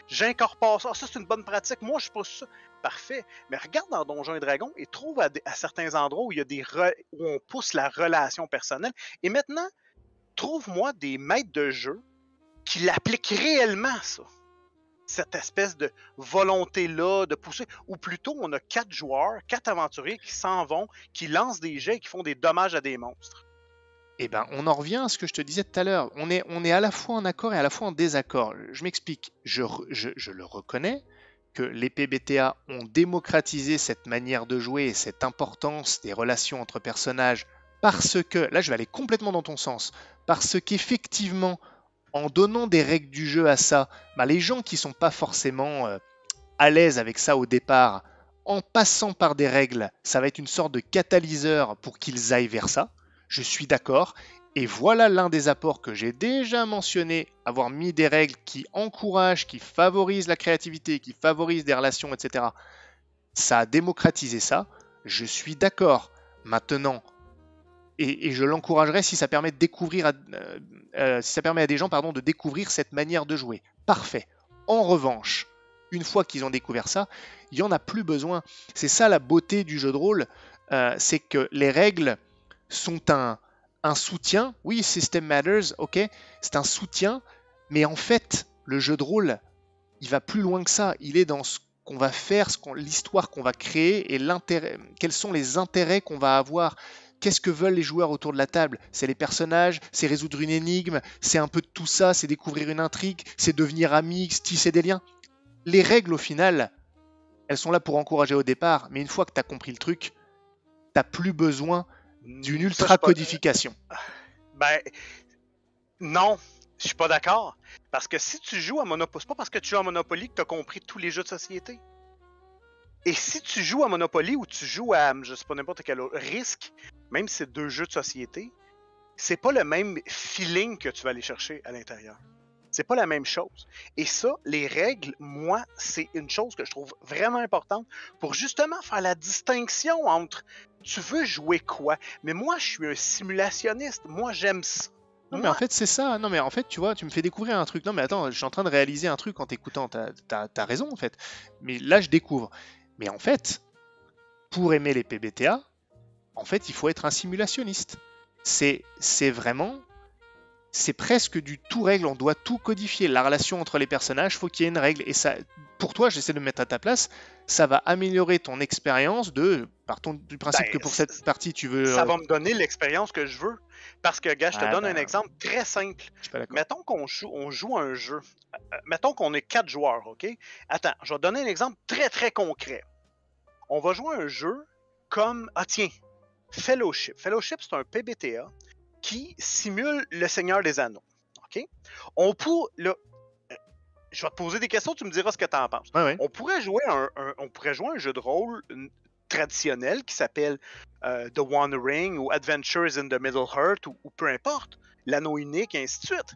j'incorpore ça. Ça, c'est une bonne pratique. Moi, je pousse ça. Parfait. Mais regarde dans Donjons et Dragons et trouve à certains endroits où il y a où on pousse la relation personnelle. Et maintenant, trouve-moi des maîtres de jeu qui l'appliquent réellement, ça. Cette espèce de volonté-là de pousser. Ou plutôt, on a 4 joueurs, 4 aventuriers qui s'en vont, qui lancent des jets et qui font des dommages à des monstres. Eh ben, on en revient à ce que je te disais tout à l'heure. On est à la fois en accord et à la fois en désaccord. Je m'explique. Je le reconnais que les PBTA ont démocratisé cette manière de jouer et cette importance des relations entre personnages parce que, là je vais aller complètement dans ton sens, parce qu'effectivement, en donnant des règles du jeu à ça, les gens qui sont pas forcément à l'aise avec ça au départ, en passant par des règles, ça va être une sorte de catalyseur pour qu'ils aillent vers ça. Je suis d'accord. Et voilà l'un des apports que j'ai déjà mentionné, avoir mis des règles qui encouragent, qui favorisent la créativité, qui favorisent des relations, etc. Ça a démocratisé ça. Je suis d'accord. Maintenant, et je l'encouragerais si ça permet de découvrir, si ça permet à des gens, de découvrir cette manière de jouer. Parfait. En revanche, une fois qu'ils ont découvert ça, il n'y en a plus besoin. C'est ça la beauté du jeu de rôle, c'est que les règles sont un soutien. Oui, System Matters, ok, c'est un soutien, mais en fait, le jeu de rôle, il va plus loin que ça. Il est dans ce qu'on va faire, l'histoire qu'on va créer et quels sont les intérêts qu'on va avoir. Qu'est-ce que veulent les joueurs autour de la table? C'est les personnages, c'est résoudre une énigme, c'est un peu de tout ça, c'est découvrir une intrigue, c'est devenir amis, tisser des liens. Les règles, au final, elles sont là pour encourager au départ, mais une fois que tu as compris le truc, tu plus besoin d'une ultra codification. Non, je suis pas d'accord. Parce que si tu joues à Monopoly, c'est pas parce que tu joues à Monopoly que tu as compris tous les jeux de société. Et si tu joues à Monopoly ou tu joues à, je sais pas, n'importe quel autre Risk, même si c'est 2 jeux de société, c'est pas le même feeling que tu vas aller chercher à l'intérieur. C'est pas la même chose. Et ça, les règles, moi, c'est une chose que je trouve vraiment importante pour justement faire la distinction entre tu veux jouer quoi. Mais moi, je suis un simulationniste. Moi, j'aime ça. Non, mais en fait, c'est ça. Non, mais en fait, tu vois, tu me fais découvrir un truc. Non, mais attends, je suis en train de réaliser un truc en t'écoutant. T'as raison, en fait. Mais là, je découvre. Mais en fait, pour aimer les PBTA, en fait, il faut être un simulationniste. C'est vraiment c'est presque du tout règle, on doit tout codifier. La relation entre les personnages, faut qu'il y ait une règle. Et ça, pour toi, j'essaie de me mettre à ta place, ça va améliorer ton expérience partons du principe que Ben, pour cette partie, tu veux... ça va me donner l'expérience que je veux. Parce que, gars, je te donne un exemple très simple. Je suis pas d'accord. Mettons qu'on joue à un jeu. Mettons qu'on est 4 joueurs, OK? Attends, je vais te donner un exemple très, très concret. On va jouer à un jeu comme... Ah tiens, Fellowship. Fellowship, c'est un PBTA qui simule le Seigneur des Anneaux. OK? On pourrait... je vais te poser des questions, tu me diras ce que tu en penses. Ouais. On pourrait jouer un jeu de rôle traditionnel qui s'appelle The Wandering ou Adventures in the Middle Earth ou peu importe, l'anneau unique et ainsi de suite.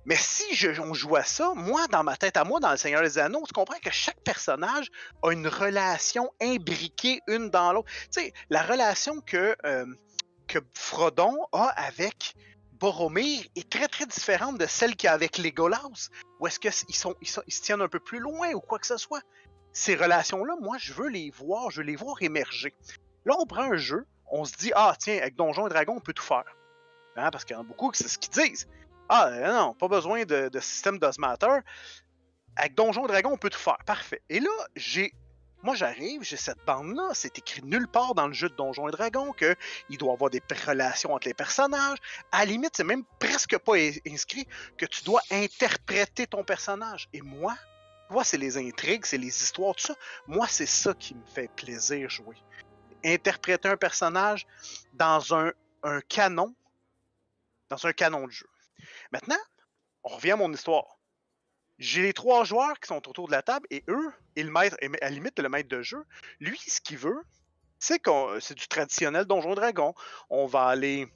Mais si on joue à ça, moi, dans ma tête à moi, dans le Seigneur des Anneaux, tu comprends que chaque personnage a une relation imbriquée une dans l'autre. Tu sais, la relation que Frodon a avec Boromir est très très différente de celle qu'il a avec Legolas. Ou est-ce qu'ils ils se tiennent un peu plus loin ou quoi que ce soit? Ces relations-là, moi, je veux les voir émerger. Là, on prend un jeu, on se dit, ah tiens, avec Donjons et Dragons, on peut tout faire. Hein, parce qu'il y en a beaucoup, c'est ce qu'ils disent. Ah non, pas besoin de système d'osmater. Avec Donjons et Dragons, on peut tout faire. Parfait. Et là, moi, j'arrive, j'ai cette bande-là, c'est écrit nulle part dans le jeu de Donjons et Dragons qu'il doit y avoir des relations entre les personnages. À la limite, c'est même presque pas inscrit que tu dois interpréter ton personnage. Et moi, c'est les intrigues, c'est les histoires, tout ça. Moi, c'est ça qui me fait plaisir jouer. Interpréter un personnage dans un canon de jeu. Maintenant, on revient à mon histoire. J'ai les 3 joueurs qui sont autour de la table et eux, et le maître, à la limite le maître de jeu, lui, ce qu'il veut, c'est du traditionnel Donjon Dragon. On va aller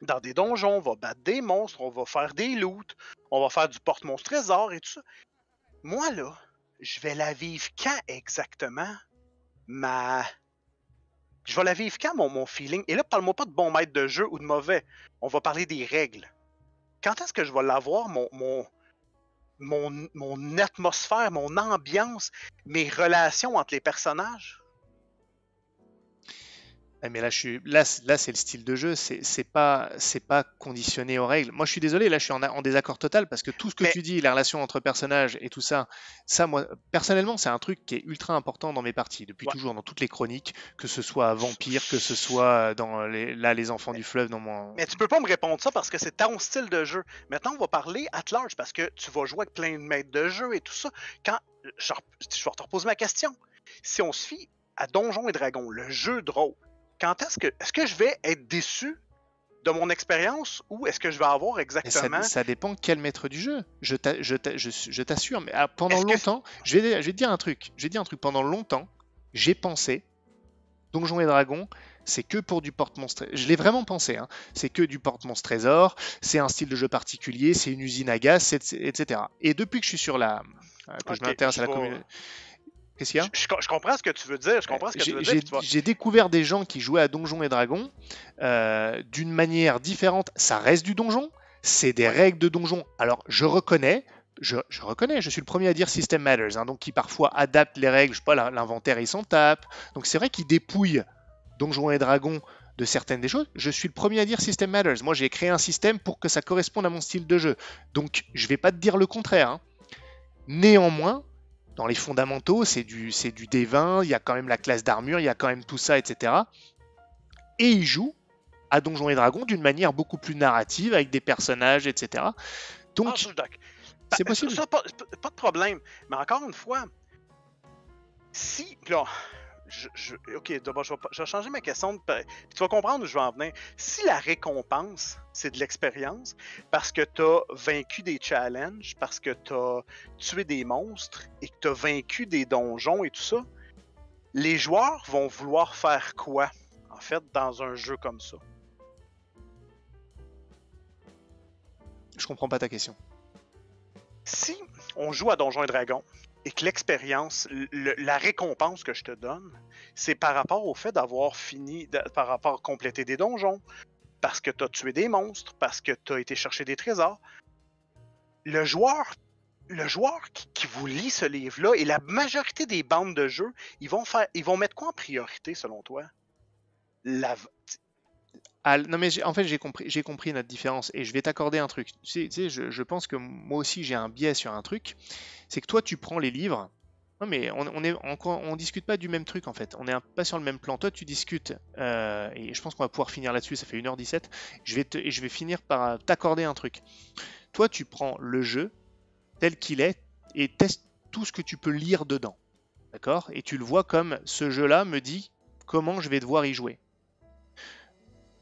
dans des donjons, on va battre des monstres, on va faire des loots, on va faire du porte-monstre trésor et tout ça. Moi, là, je vais la vivre quand exactement Je vais la vivre quand mon feeling? Et là, parle-moi pas de bon maître de jeu ou de mauvais. On va parler des règles. Quand est-ce que je vais l'avoir, mon atmosphère, mon ambiance, mes relations entre les personnages? Mais là, c'est le style de jeu, c'est pas conditionné aux règles. Moi, je suis désolé, là, je suis en désaccord total parce que tout ce que tu dis, la relation entre personnages et tout ça, moi, personnellement, c'est un truc qui est ultra important dans mes parties depuis toujours, dans toutes les chroniques, que ce soit Vampire, que ce soit dans les Enfants du Fleuve, dans mon. Mais tu peux pas me répondre ça parce que c'est ton style de jeu. Maintenant, on va parler at large parce que tu vas jouer avec plein de maîtres de jeu et tout ça. Je vais te reposer ma question. Si on se fie à Donjons et Dragons, le jeu de rôle, est-ce que je vais être déçu de mon expérience ou est-ce que je vais avoir exactement... Ça dépend quel maître du jeu. Je t'assure, mais pendant longtemps, je vais te dire un truc. Pendant longtemps, j'ai pensé Donjons et Dragons, c'est que pour du porte-monstre. Je l'ai vraiment pensé. Hein. C'est que du porte-monstre trésor. C'est un style de jeu particulier. C'est une usine à gaz, etc. Et depuis que je suis sur je m'intéresse à la communauté. Qu'est-ce qu'il y a? Je comprends ce que tu veux dire. J'ai découvert des gens qui jouaient à Donjons et Dragons d'une manière différente. Ça reste du donjon, c'est des règles de donjon. Alors je reconnais, je suis le premier à dire System Matters, hein, donc qui parfois adapte les règles. Je sais pas, l'inventaire il s'en tape. Donc c'est vrai qu'il dépouille Donjons et Dragons de certaines des choses. Je suis le premier à dire System Matters. Moi j'ai créé un système pour que ça corresponde à mon style de jeu. Donc je vais pas te dire le contraire. Hein. Néanmoins, dans les fondamentaux, c'est du D20, il y a quand même la classe d'armure, il y a quand même tout ça, etc. Et il joue à Donjons et Dragons d'une manière beaucoup plus narrative, avec des personnages, etc. Donc, c'est possible. Ça, pas de problème. Mais encore une fois, si... Là, ok, d'abord, je vais changer ma question. Tu vas comprendre où je vais en venir. Si la récompense, c'est de l'expérience, parce que tu as vaincu des challenges, parce que tu as tué des monstres et que tu as vaincu des donjons et tout ça, les joueurs vont vouloir faire quoi, en fait, dans un jeu comme ça? Je comprends pas ta question. Si on joue à Donjons et Dragons, et que l'expérience, la récompense que je te donne, c'est par rapport au fait d'avoir par rapport à compléter des donjons, parce que tu as tué des monstres, parce que tu as été chercher des trésors. Le joueur qui vous lit ce livre-là, et la majorité des bandes de jeux, ils vont mettre quoi en priorité selon toi? Non mais en fait j'ai compris notre différence et je vais t'accorder un truc. Tu sais, je pense que moi aussi j'ai un biais sur un truc, c'est que toi tu prends les livres. Non mais on discute pas du même truc en fait. On est pas sur le même plan. Toi tu discutes et je pense qu'on va pouvoir finir là-dessus. Ça fait 1h17. Et je vais finir par t'accorder un truc. Toi tu prends le jeu tel qu'il est et testes tout ce que tu peux lire dedans. D'accord? Et tu le vois comme ce jeu-là me dit comment je vais devoir y jouer.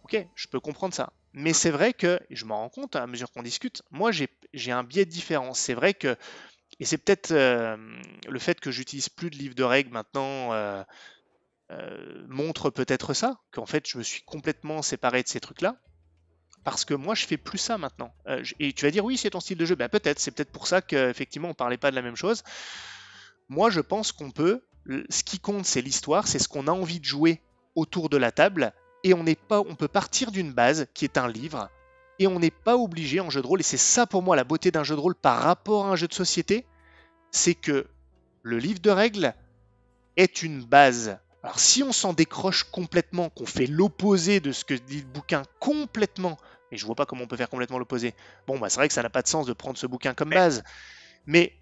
Ok, je peux comprendre ça. Mais c'est vrai que, et je m'en rends compte à mesure qu'on discute, moi j'ai un biais de différence. C'est vrai que, et c'est peut-être le fait que j'utilise plus de livres de règles maintenant montre peut-être ça, qu'en fait je me suis complètement séparé de ces trucs-là. Parce que moi je fais plus ça maintenant. Et tu vas dire oui c'est ton style de jeu, ben peut-être, c'est peut-être pour ça qu'effectivement on parlait pas de la même chose. Moi je pense qu'on peut, ce qui compte c'est l'histoire, c'est ce qu'on a envie de jouer autour de la table et on peut partir d'une base qui est un livre et on n'est pas obligé en jeu de rôle, et c'est ça pour moi la beauté d'un jeu de rôle par rapport à un jeu de société, c'est que le livre de règles est une base. Alors si on s'en décroche complètement, qu'on fait l'opposé de ce que dit le bouquin complètement, et je vois pas comment on peut faire complètement l'opposé, bon bah c'est vrai que ça n'a pas de sens de prendre ce bouquin comme base, mais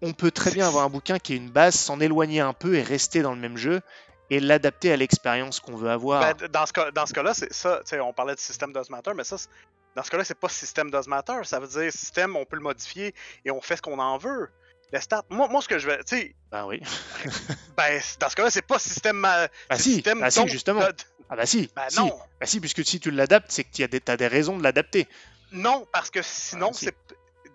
on peut très bien avoir un bouquin qui est une base, s'en éloigner un peu et rester dans le même jeu et l'adapter à l'expérience qu'on veut avoir. Ben, dans ce cas-là, c'est ça. On parlait de système does matter, mais ça, dans ce cas-là, c'est pas système does matter. Ça veut dire système, on peut le modifier et on fait ce qu'on en veut. Le stat, moi ce que je vais. Ben oui. Ben, dans ce cas-là, c'est pas système. Bah si, si, justement. Ah bah si, ben si. non. Bah si, puisque si tu l'adaptes, c'est que t'as des raisons de l'adapter. Non, parce que sinon, si. c'est.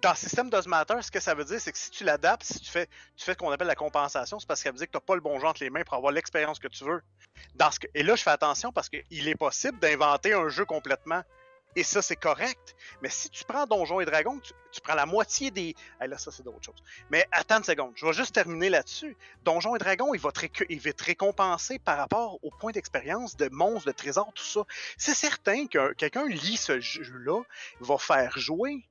Dans le système does matter, ce que ça veut dire, c'est que si tu l'adaptes, si tu fais ce qu'on appelle la compensation, c'est parce que ça veut dire que tu n'as pas le bon jeu entre les mains pour avoir l'expérience que tu veux. Et là, je fais attention parce qu'il est possible d'inventer un jeu complètement. Et ça, c'est correct. Mais si tu prends Donjons et Dragons, tu prends la moitié des... Hey, là, ça, c'est d'autres choses. Mais attends une seconde, je vais juste terminer là-dessus. Donjons et Dragons, il va te récompenser par rapport au point d'expérience de monstres, de trésors, tout ça. C'est certain que quelqu'un lit ce jeu-là, va faire jouer,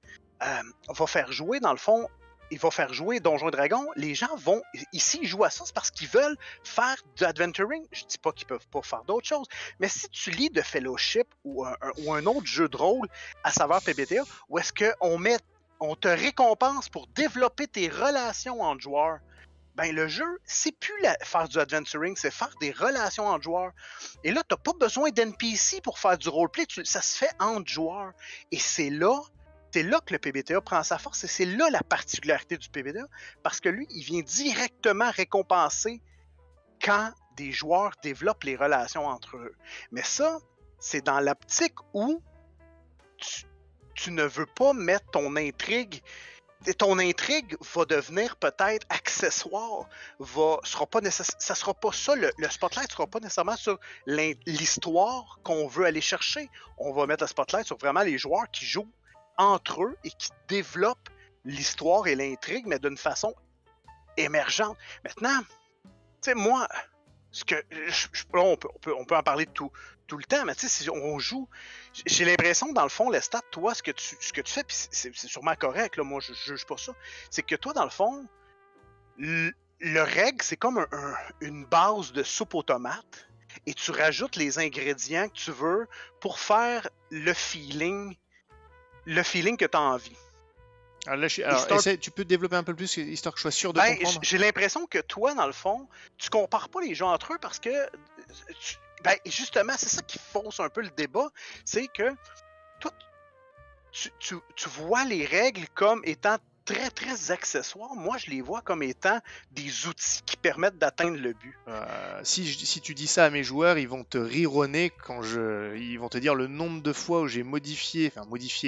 dans le fond, il va faire jouer Donjons et Dragons. Les gens vont, ici, ils jouent à ça, c'est parce qu'ils veulent faire du adventuring. Je dis pas qu'ils peuvent pas faire d'autres choses, mais si tu lis de Fellowship ou un autre jeu de rôle à saveur PBTA, où est-ce on te récompense pour développer tes relations entre joueurs, ben le jeu, c'est plus faire du adventuring, c'est faire des relations entre joueurs. Et là, t'as pas besoin d'NPC pour faire du roleplay, ça se fait entre joueurs. Et c'est là que le PBTA prend sa force et c'est là la particularité du PBTA, parce que lui, il vient directement récompenser quand des joueurs développent les relations entre eux. Mais ça, c'est dans l'optique où tu ne veux pas mettre ton intrigue. Ton intrigue va devenir peut-être accessoire, ça sera pas ça, le spotlight sera pas nécessairement sur l'histoire qu'on veut aller chercher. On va mettre le spotlight sur vraiment les joueurs qui jouent entre eux et qui développent l'histoire et l'intrigue, mais d'une façon émergente. Maintenant, tu sais, moi, on peut en parler tout le temps, mais tu sais, si on joue, j'ai l'impression, dans le fond, Lestat, toi, ce que tu fais, puis c'est sûrement correct, là, moi, je juge pas ça, c'est que toi, dans le fond, le règle, c'est comme une base de soupe aux tomates, et tu rajoutes les ingrédients que tu veux pour faire le feeling que tu as envie. Tu peux développer un peu plus, histoire que je sois sûr de comprendre. J'ai l'impression que toi, dans le fond, tu compares pas les gens entre eux parce que, justement, c'est ça qui fausse un peu le débat, c'est que toi, tu vois les règles comme étant très, très accessoires. Moi, je les vois comme étant des outils qui permettent d'atteindre le but. Si tu dis ça à mes joueurs, ils vont te rironner ils vont te dire le nombre de fois où j'ai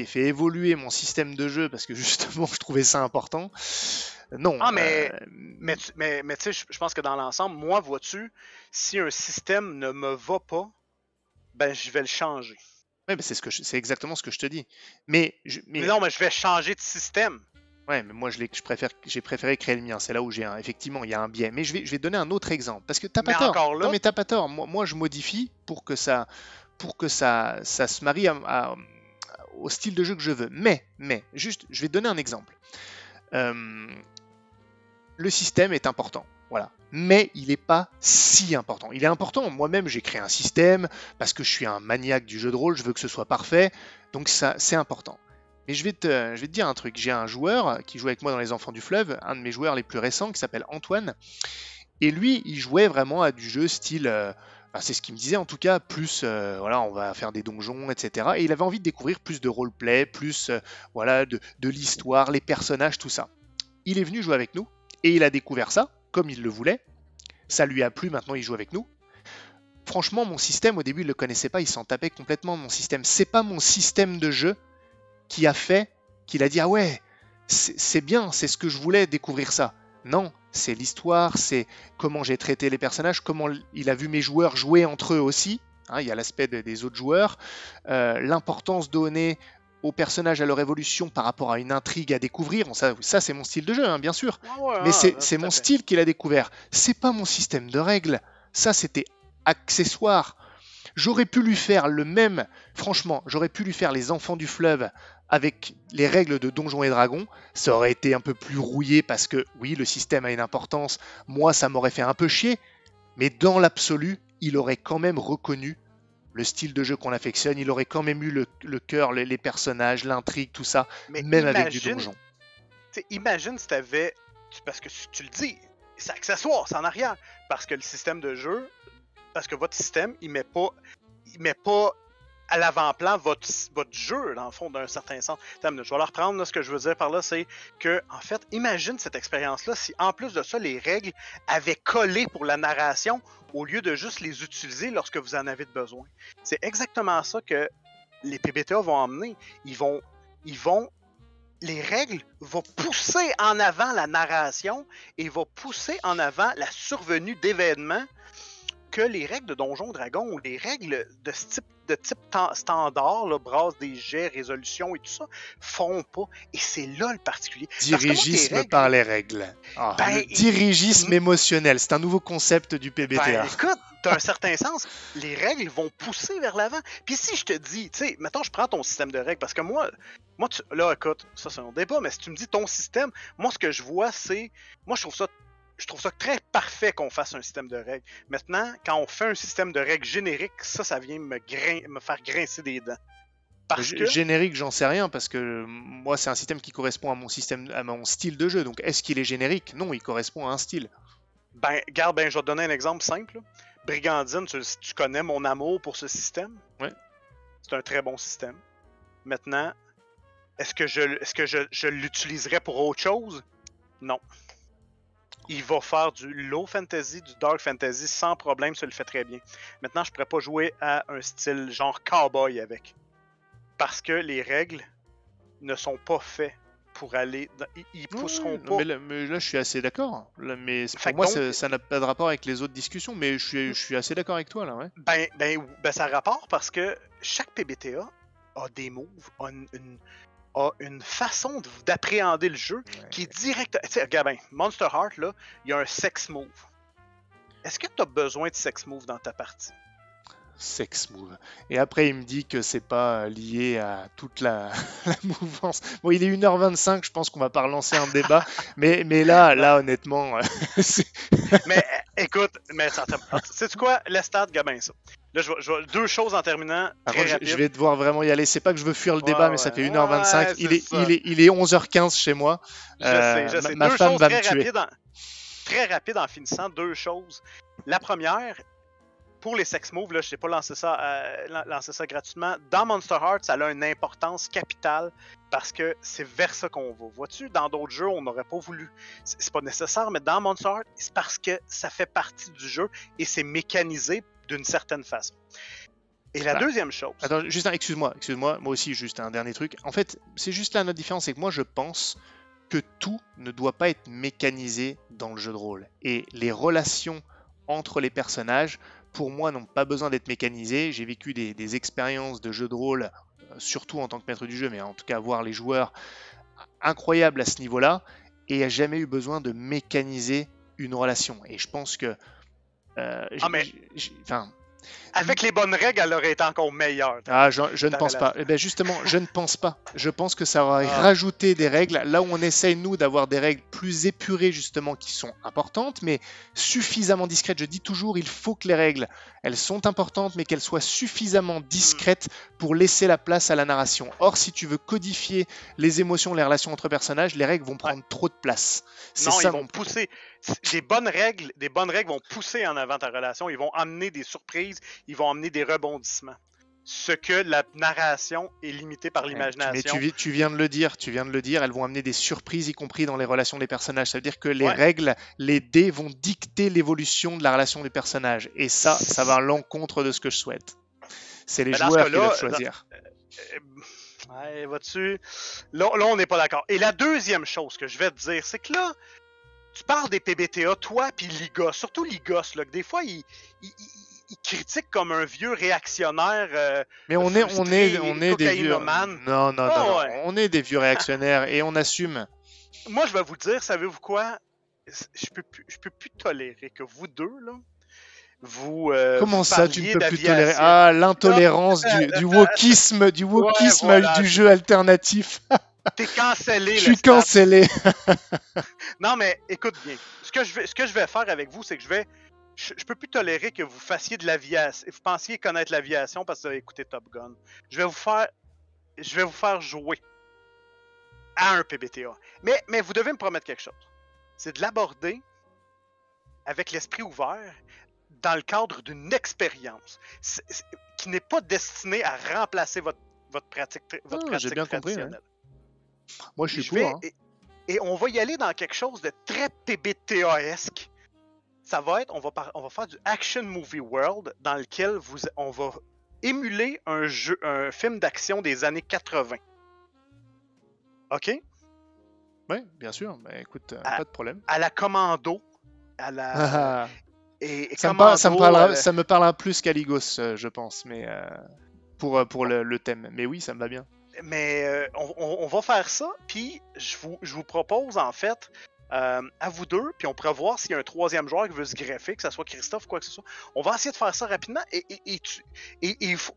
fait évoluer mon système de jeu parce que justement je trouvais ça important. Non. Mais tu sais, je pense que dans l'ensemble, moi, vois-tu, si un système ne me va pas, ben je vais le changer. Oui, mais c'est exactement ce que je te dis. Mais non, mais je vais changer de système. Ouais, mais moi j'ai préféré créer le mien. C'est là où effectivement il y a un biais. Mais je vais donner un autre exemple parce que t'as pas tort. Encore là... Non mais t'as pas tort. Moi je modifie pour que ça se marie au style de jeu que je veux. Mais juste, je vais te donner un exemple. Le système est important. Voilà. mais il n'est pas si important. Il est important, moi-même j'ai créé un système, parce que je suis un maniaque du jeu de rôle, je veux que ce soit parfait, donc ça c'est important. Mais je vais te dire un truc, j'ai un joueur qui joue avec moi dans Les Enfants du Fleuve, un de mes joueurs les plus récents, qui s'appelle Antoine, et lui il jouait vraiment à du jeu style... enfin, c'est ce qu'il me disait en tout cas, plus voilà, on va faire des donjons, etc. Et il avait envie de découvrir plus de roleplay, plus voilà, de l'histoire, les personnages, tout ça. Il est venu jouer avec nous, et il a découvert ça, comme il le voulait. Ça lui a plu, maintenant il joue avec nous. Franchement, mon système, au début, il le connaissait pas, il s'en tapait complètement, mon système. C'est pas mon système de jeu qui a fait qu'il a dit ah ouais, c'est bien, c'est ce que je voulais découvrir ça. Non, c'est l'histoire, c'est comment j'ai traité les personnages, comment il a vu mes joueurs jouer entre eux aussi. Hein, il y a l'aspect des autres joueurs, l'importance donnée aux personnages, à leur évolution par rapport à une intrigue à découvrir. Ça c'est mon style de jeu, hein, bien sûr. Mais c'est mon style qu'il a découvert. C'est pas mon système de règles. Ça, c'était accessoire. J'aurais pu lui faire le même, franchement, j'aurais pu lui faire Les Enfants du Fleuve avec les règles de Donjons et Dragons. Ça aurait été un peu plus rouillé parce que, oui, le système a une importance. Moi, ça m'aurait fait un peu chier. Mais dans l'absolu, il aurait quand même reconnu le style de jeu qu'on affectionne. Il aurait quand même eu le cœur, les personnages, l'intrigue, tout ça, Mais même avec du donjon. Imagine si t'avais... Parce que tu le dis, c'est accessoire, c'est en arrière. Parce que le système de jeu... Parce que votre système, il met pas à l'avant-plan votre jeu, dans le fond, d'un certain sens. Je vais leur reprendre, là, ce que je veux dire par là, c'est que, en fait, imagine cette expérience-là si, en plus de ça, les règles avaient collé pour la narration au lieu de juste les utiliser lorsque vous en avez besoin. C'est exactement ça que les PBTA vont emmener. Les règles vont pousser en avant la narration et vont pousser en avant la survenue d'événements que les règles de Donjons Dragons ou les règles de type standard, là, brasse des jets, résolution et tout ça, font pas. Et c'est là le particulier. Dirigisme par les règles. Le dirigisme émotionnel, c'est un nouveau concept du PBTA. Écoute, d'un certain sens, les règles vont pousser vers l'avant. Puis si je te dis, tu sais, mettons, je prends ton système de règles, parce que moi là, écoute, ça c'est un débat, mais si tu me dis ton système, moi ce que je vois, c'est, moi je trouve ça très parfait qu'on fasse un système de règles. Maintenant, quand on fait un système de règles générique, ça vient me faire grincer des dents. Générique, j'en sais rien, parce que moi, c'est un système qui correspond à mon style de jeu. Donc, est-ce qu'il est générique? Non, il correspond à un style. Je vais te donner un exemple simple. Brigandine, tu connais mon amour pour ce système? Ouais. C'est un très bon système. Maintenant, est-ce que je l'utiliserais pour autre chose? Non. Il va faire du low fantasy, du dark fantasy sans problème, ça le fait très bien. Maintenant, je pourrais pas jouer à un style genre cowboy avec. Parce que les règles ne sont pas faits pour aller... Ils pousseront pas... Mais là, je suis assez d'accord. Mais pour moi, ça n'a pas de rapport avec les autres discussions, mais je suis assez d'accord avec toi, là. Ouais. Ben, ça a rapport parce que chaque PBTA a des moves, a une façon d'appréhender le jeu qui est directe. Tu sais, regarde bien, Monster Heart, là, il y a un sex move. Est-ce que tu as besoin de sex move dans ta partie? Sex move. Et après, il me dit que c'est pas lié à toute la mouvance. Bon, il est 1h25, je pense qu'on va pas relancer un débat. mais là, honnêtement, Mais écoute, sais-tu quoi? L'estat, Gabin, ça. Là, deux choses en terminant. Je vais devoir vraiment y aller. C'est pas que je veux fuir le débat, mais ça fait 1h25. Il est 11h15 chez moi. Je sais. Ma femme va me tuer. Très rapide en finissant, deux choses. La première, pour les sex moves, là, je n'ai pas lancé ça gratuitement. Dans Monster Heart, ça a une importance capitale parce que c'est vers ça qu'on va. Vois-tu, dans d'autres jeux, on n'aurait pas voulu. C'est pas nécessaire, mais dans Monster Heart, c'est parce que ça fait partie du jeu et c'est mécanisé d'une certaine façon. Et la deuxième chose... Attends, juste excuse-moi, moi aussi, juste un dernier truc. En fait, c'est juste là notre différence, c'est que moi, je pense que tout ne doit pas être mécanisé dans le jeu de rôle. Et les relations entre les personnages, pour moi, n'ont pas besoin d'être mécanisées. J'ai vécu des expériences de jeu de rôle, surtout en tant que maître du jeu, mais en tout cas voir les joueurs incroyables à ce niveau-là, et il n'y a jamais eu besoin de mécaniser une relation. Et je pense que... Avec les bonnes règles, elle aurait été encore meilleure. Ah, je ne ta pense pas. relation. Eh ben justement, je ne pense pas. Je pense que ça aurait Ah. rajouté des règles. Là où on essaye, nous, d'avoir des règles plus épurées, justement, qui sont importantes, mais suffisamment discrètes. Je dis toujours, il faut que les règles, elles sont importantes, mais qu'elles soient suffisamment discrètes pour laisser la place à la narration. Or, si tu veux codifier les émotions, les relations entre personnages, les règles vont prendre trop de place. C'est Non, ça ils vont pousser. Des bonnes règles vont pousser en avant ta relation. Ils vont amener des surprises, ils vont amener des rebondissements. Ce que la narration est limitée par Mais l'imagination. tu viens de le dire, elles vont amener des surprises, y compris dans les relations des personnages. Ça veut dire que les Ouais. règles, les dés vont dicter l'évolution de la relation des personnages. Et ça va à l'encontre de ce que je souhaite. C'est les Mais dans ce joueurs qui cas-là, doivent choisir. Ouais, vois-tu? Là, on n'est pas d'accord. Et la deuxième chose que je vais te dire, c'est que là, tu parles des PBTA, toi puis Ligos, surtout Ligos, là, que des fois, il critique comme un vieux réactionnaire. Mais on est des vieux. cocaïnomane. Non, Oh, ouais. on est des vieux réactionnaires et on assume. Moi, je vais vous dire, savez-vous quoi? Je peux plus tolérer que vous deux, là, vous Comment vous ça, tu ne parliez peux plus d'aviation. tolérer? Ah, l'intolérance du wokisme, Ouais, voilà. du jeu alternatif. T'es cancellé, Je suis le stat. cancellé. Non, mais écoute bien. Ce que je vais faire avec vous, c'est que je peux plus tolérer que vous fassiez de l'aviation. Vous pensiez connaître l'aviation parce que vous avez écouté Top Gun. Je vais vous faire jouer à un PBTA. Mais vous devez me promettre quelque chose. C'est de l'aborder avec l'esprit ouvert dans le cadre d'une expérience qui n'est pas destinée à remplacer votre pratique, J'ai bien compris, traditionnelle. Moi, je suis vais, pour. Hein. et on va y aller dans quelque chose de très PBTA-esque. Ça va être, on va faire du Action Movie World dans lequel on va émuler un film d'action des années 80. OK? Oui, bien sûr. Bah, écoute, pas de problème. À la Commando. À la... ça me parlera plus qu'Aligos, je pense, mais pour le thème. Mais oui, ça me va bien. Mais on va faire ça, puis je vous propose en fait à vous deux, puis on pourra voir s'il y a un troisième joueur qui veut se greffer, que ce soit Christophe ou quoi que ce soit. On va essayer de faire ça rapidement et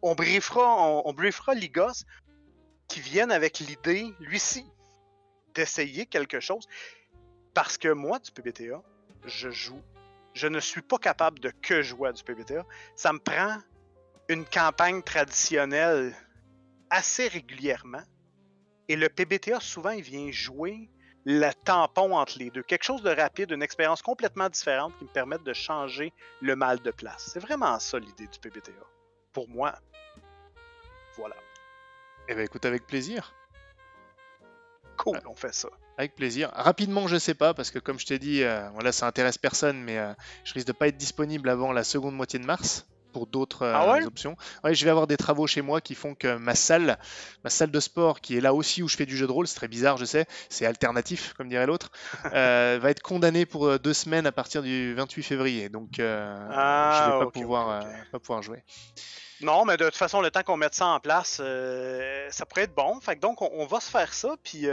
on briefera Ligos qui viennent avec l'idée, lui-ci, d'essayer quelque chose. Parce que moi, du PBTA, je ne suis pas capable de que jouer à du PBTA. Ça me prend une campagne traditionnelle assez régulièrement. Et le PBTA, souvent, il vient jouer le tampon entre les deux. Quelque chose de rapide, une expérience complètement différente qui me permette de changer le mal de place. C'est vraiment ça l'idée du PBTA. Pour moi, voilà. Eh bien, écoute, avec plaisir. Cool, on fait ça. Avec plaisir. Rapidement, je sais pas, parce que comme je t'ai dit, voilà, ça intéresse personne, mais je risque de pas être disponible avant la seconde moitié de mars pour d'autres options. Ouais, je vais avoir des travaux chez moi qui font que ma salle de sport, qui est là aussi où je fais du jeu de rôle, c'est très bizarre, je sais, c'est alternatif, comme dirait l'autre, va être condamnée pour 2 semaines à partir du 28 février. Donc, je vais pas pouvoir jouer. Non, mais de toute façon, le temps qu'on mette ça en place, ça pourrait être bon. Fait que donc, on va se faire ça, puis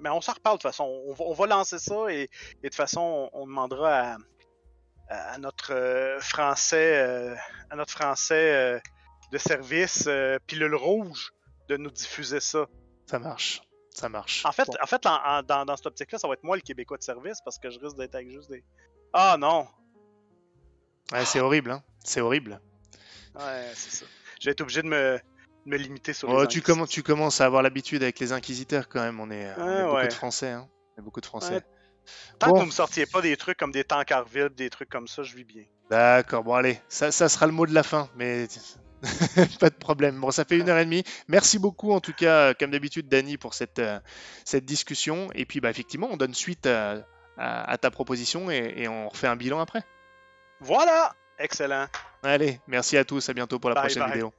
mais on s'en reparle de toute façon. On va lancer ça et de toute façon, on demandera à notre français, de service, Pilule Rouge, de nous diffuser ça. Ça marche. En fait, dans cette optique-là, ça va être moi le Québécois de service parce que je risque d'être avec juste des. Ah non! Ouais, c'est horrible, hein? C'est horrible. Ouais, c'est ça. Je vais être obligé de me limiter sur les inquisiteurs. Tu commences à avoir l'habitude avec les inquisiteurs quand même. On est beaucoup de Français. Hein. On est beaucoup de Français. Ouais. Tant que vous me sortiez pas des trucs comme des tankarvilles, des trucs comme ça, je vis bien. D'accord, bon allez, ça sera le mot de la fin, mais pas de problème. Bon, ça fait 1h30. Merci beaucoup en tout cas, comme d'habitude, Dany, pour cette discussion. Et puis, bah, effectivement, on donne suite à ta proposition et on refait un bilan après. Voilà! Excellent. Allez, merci à tous, à bientôt pour la prochaine vidéo.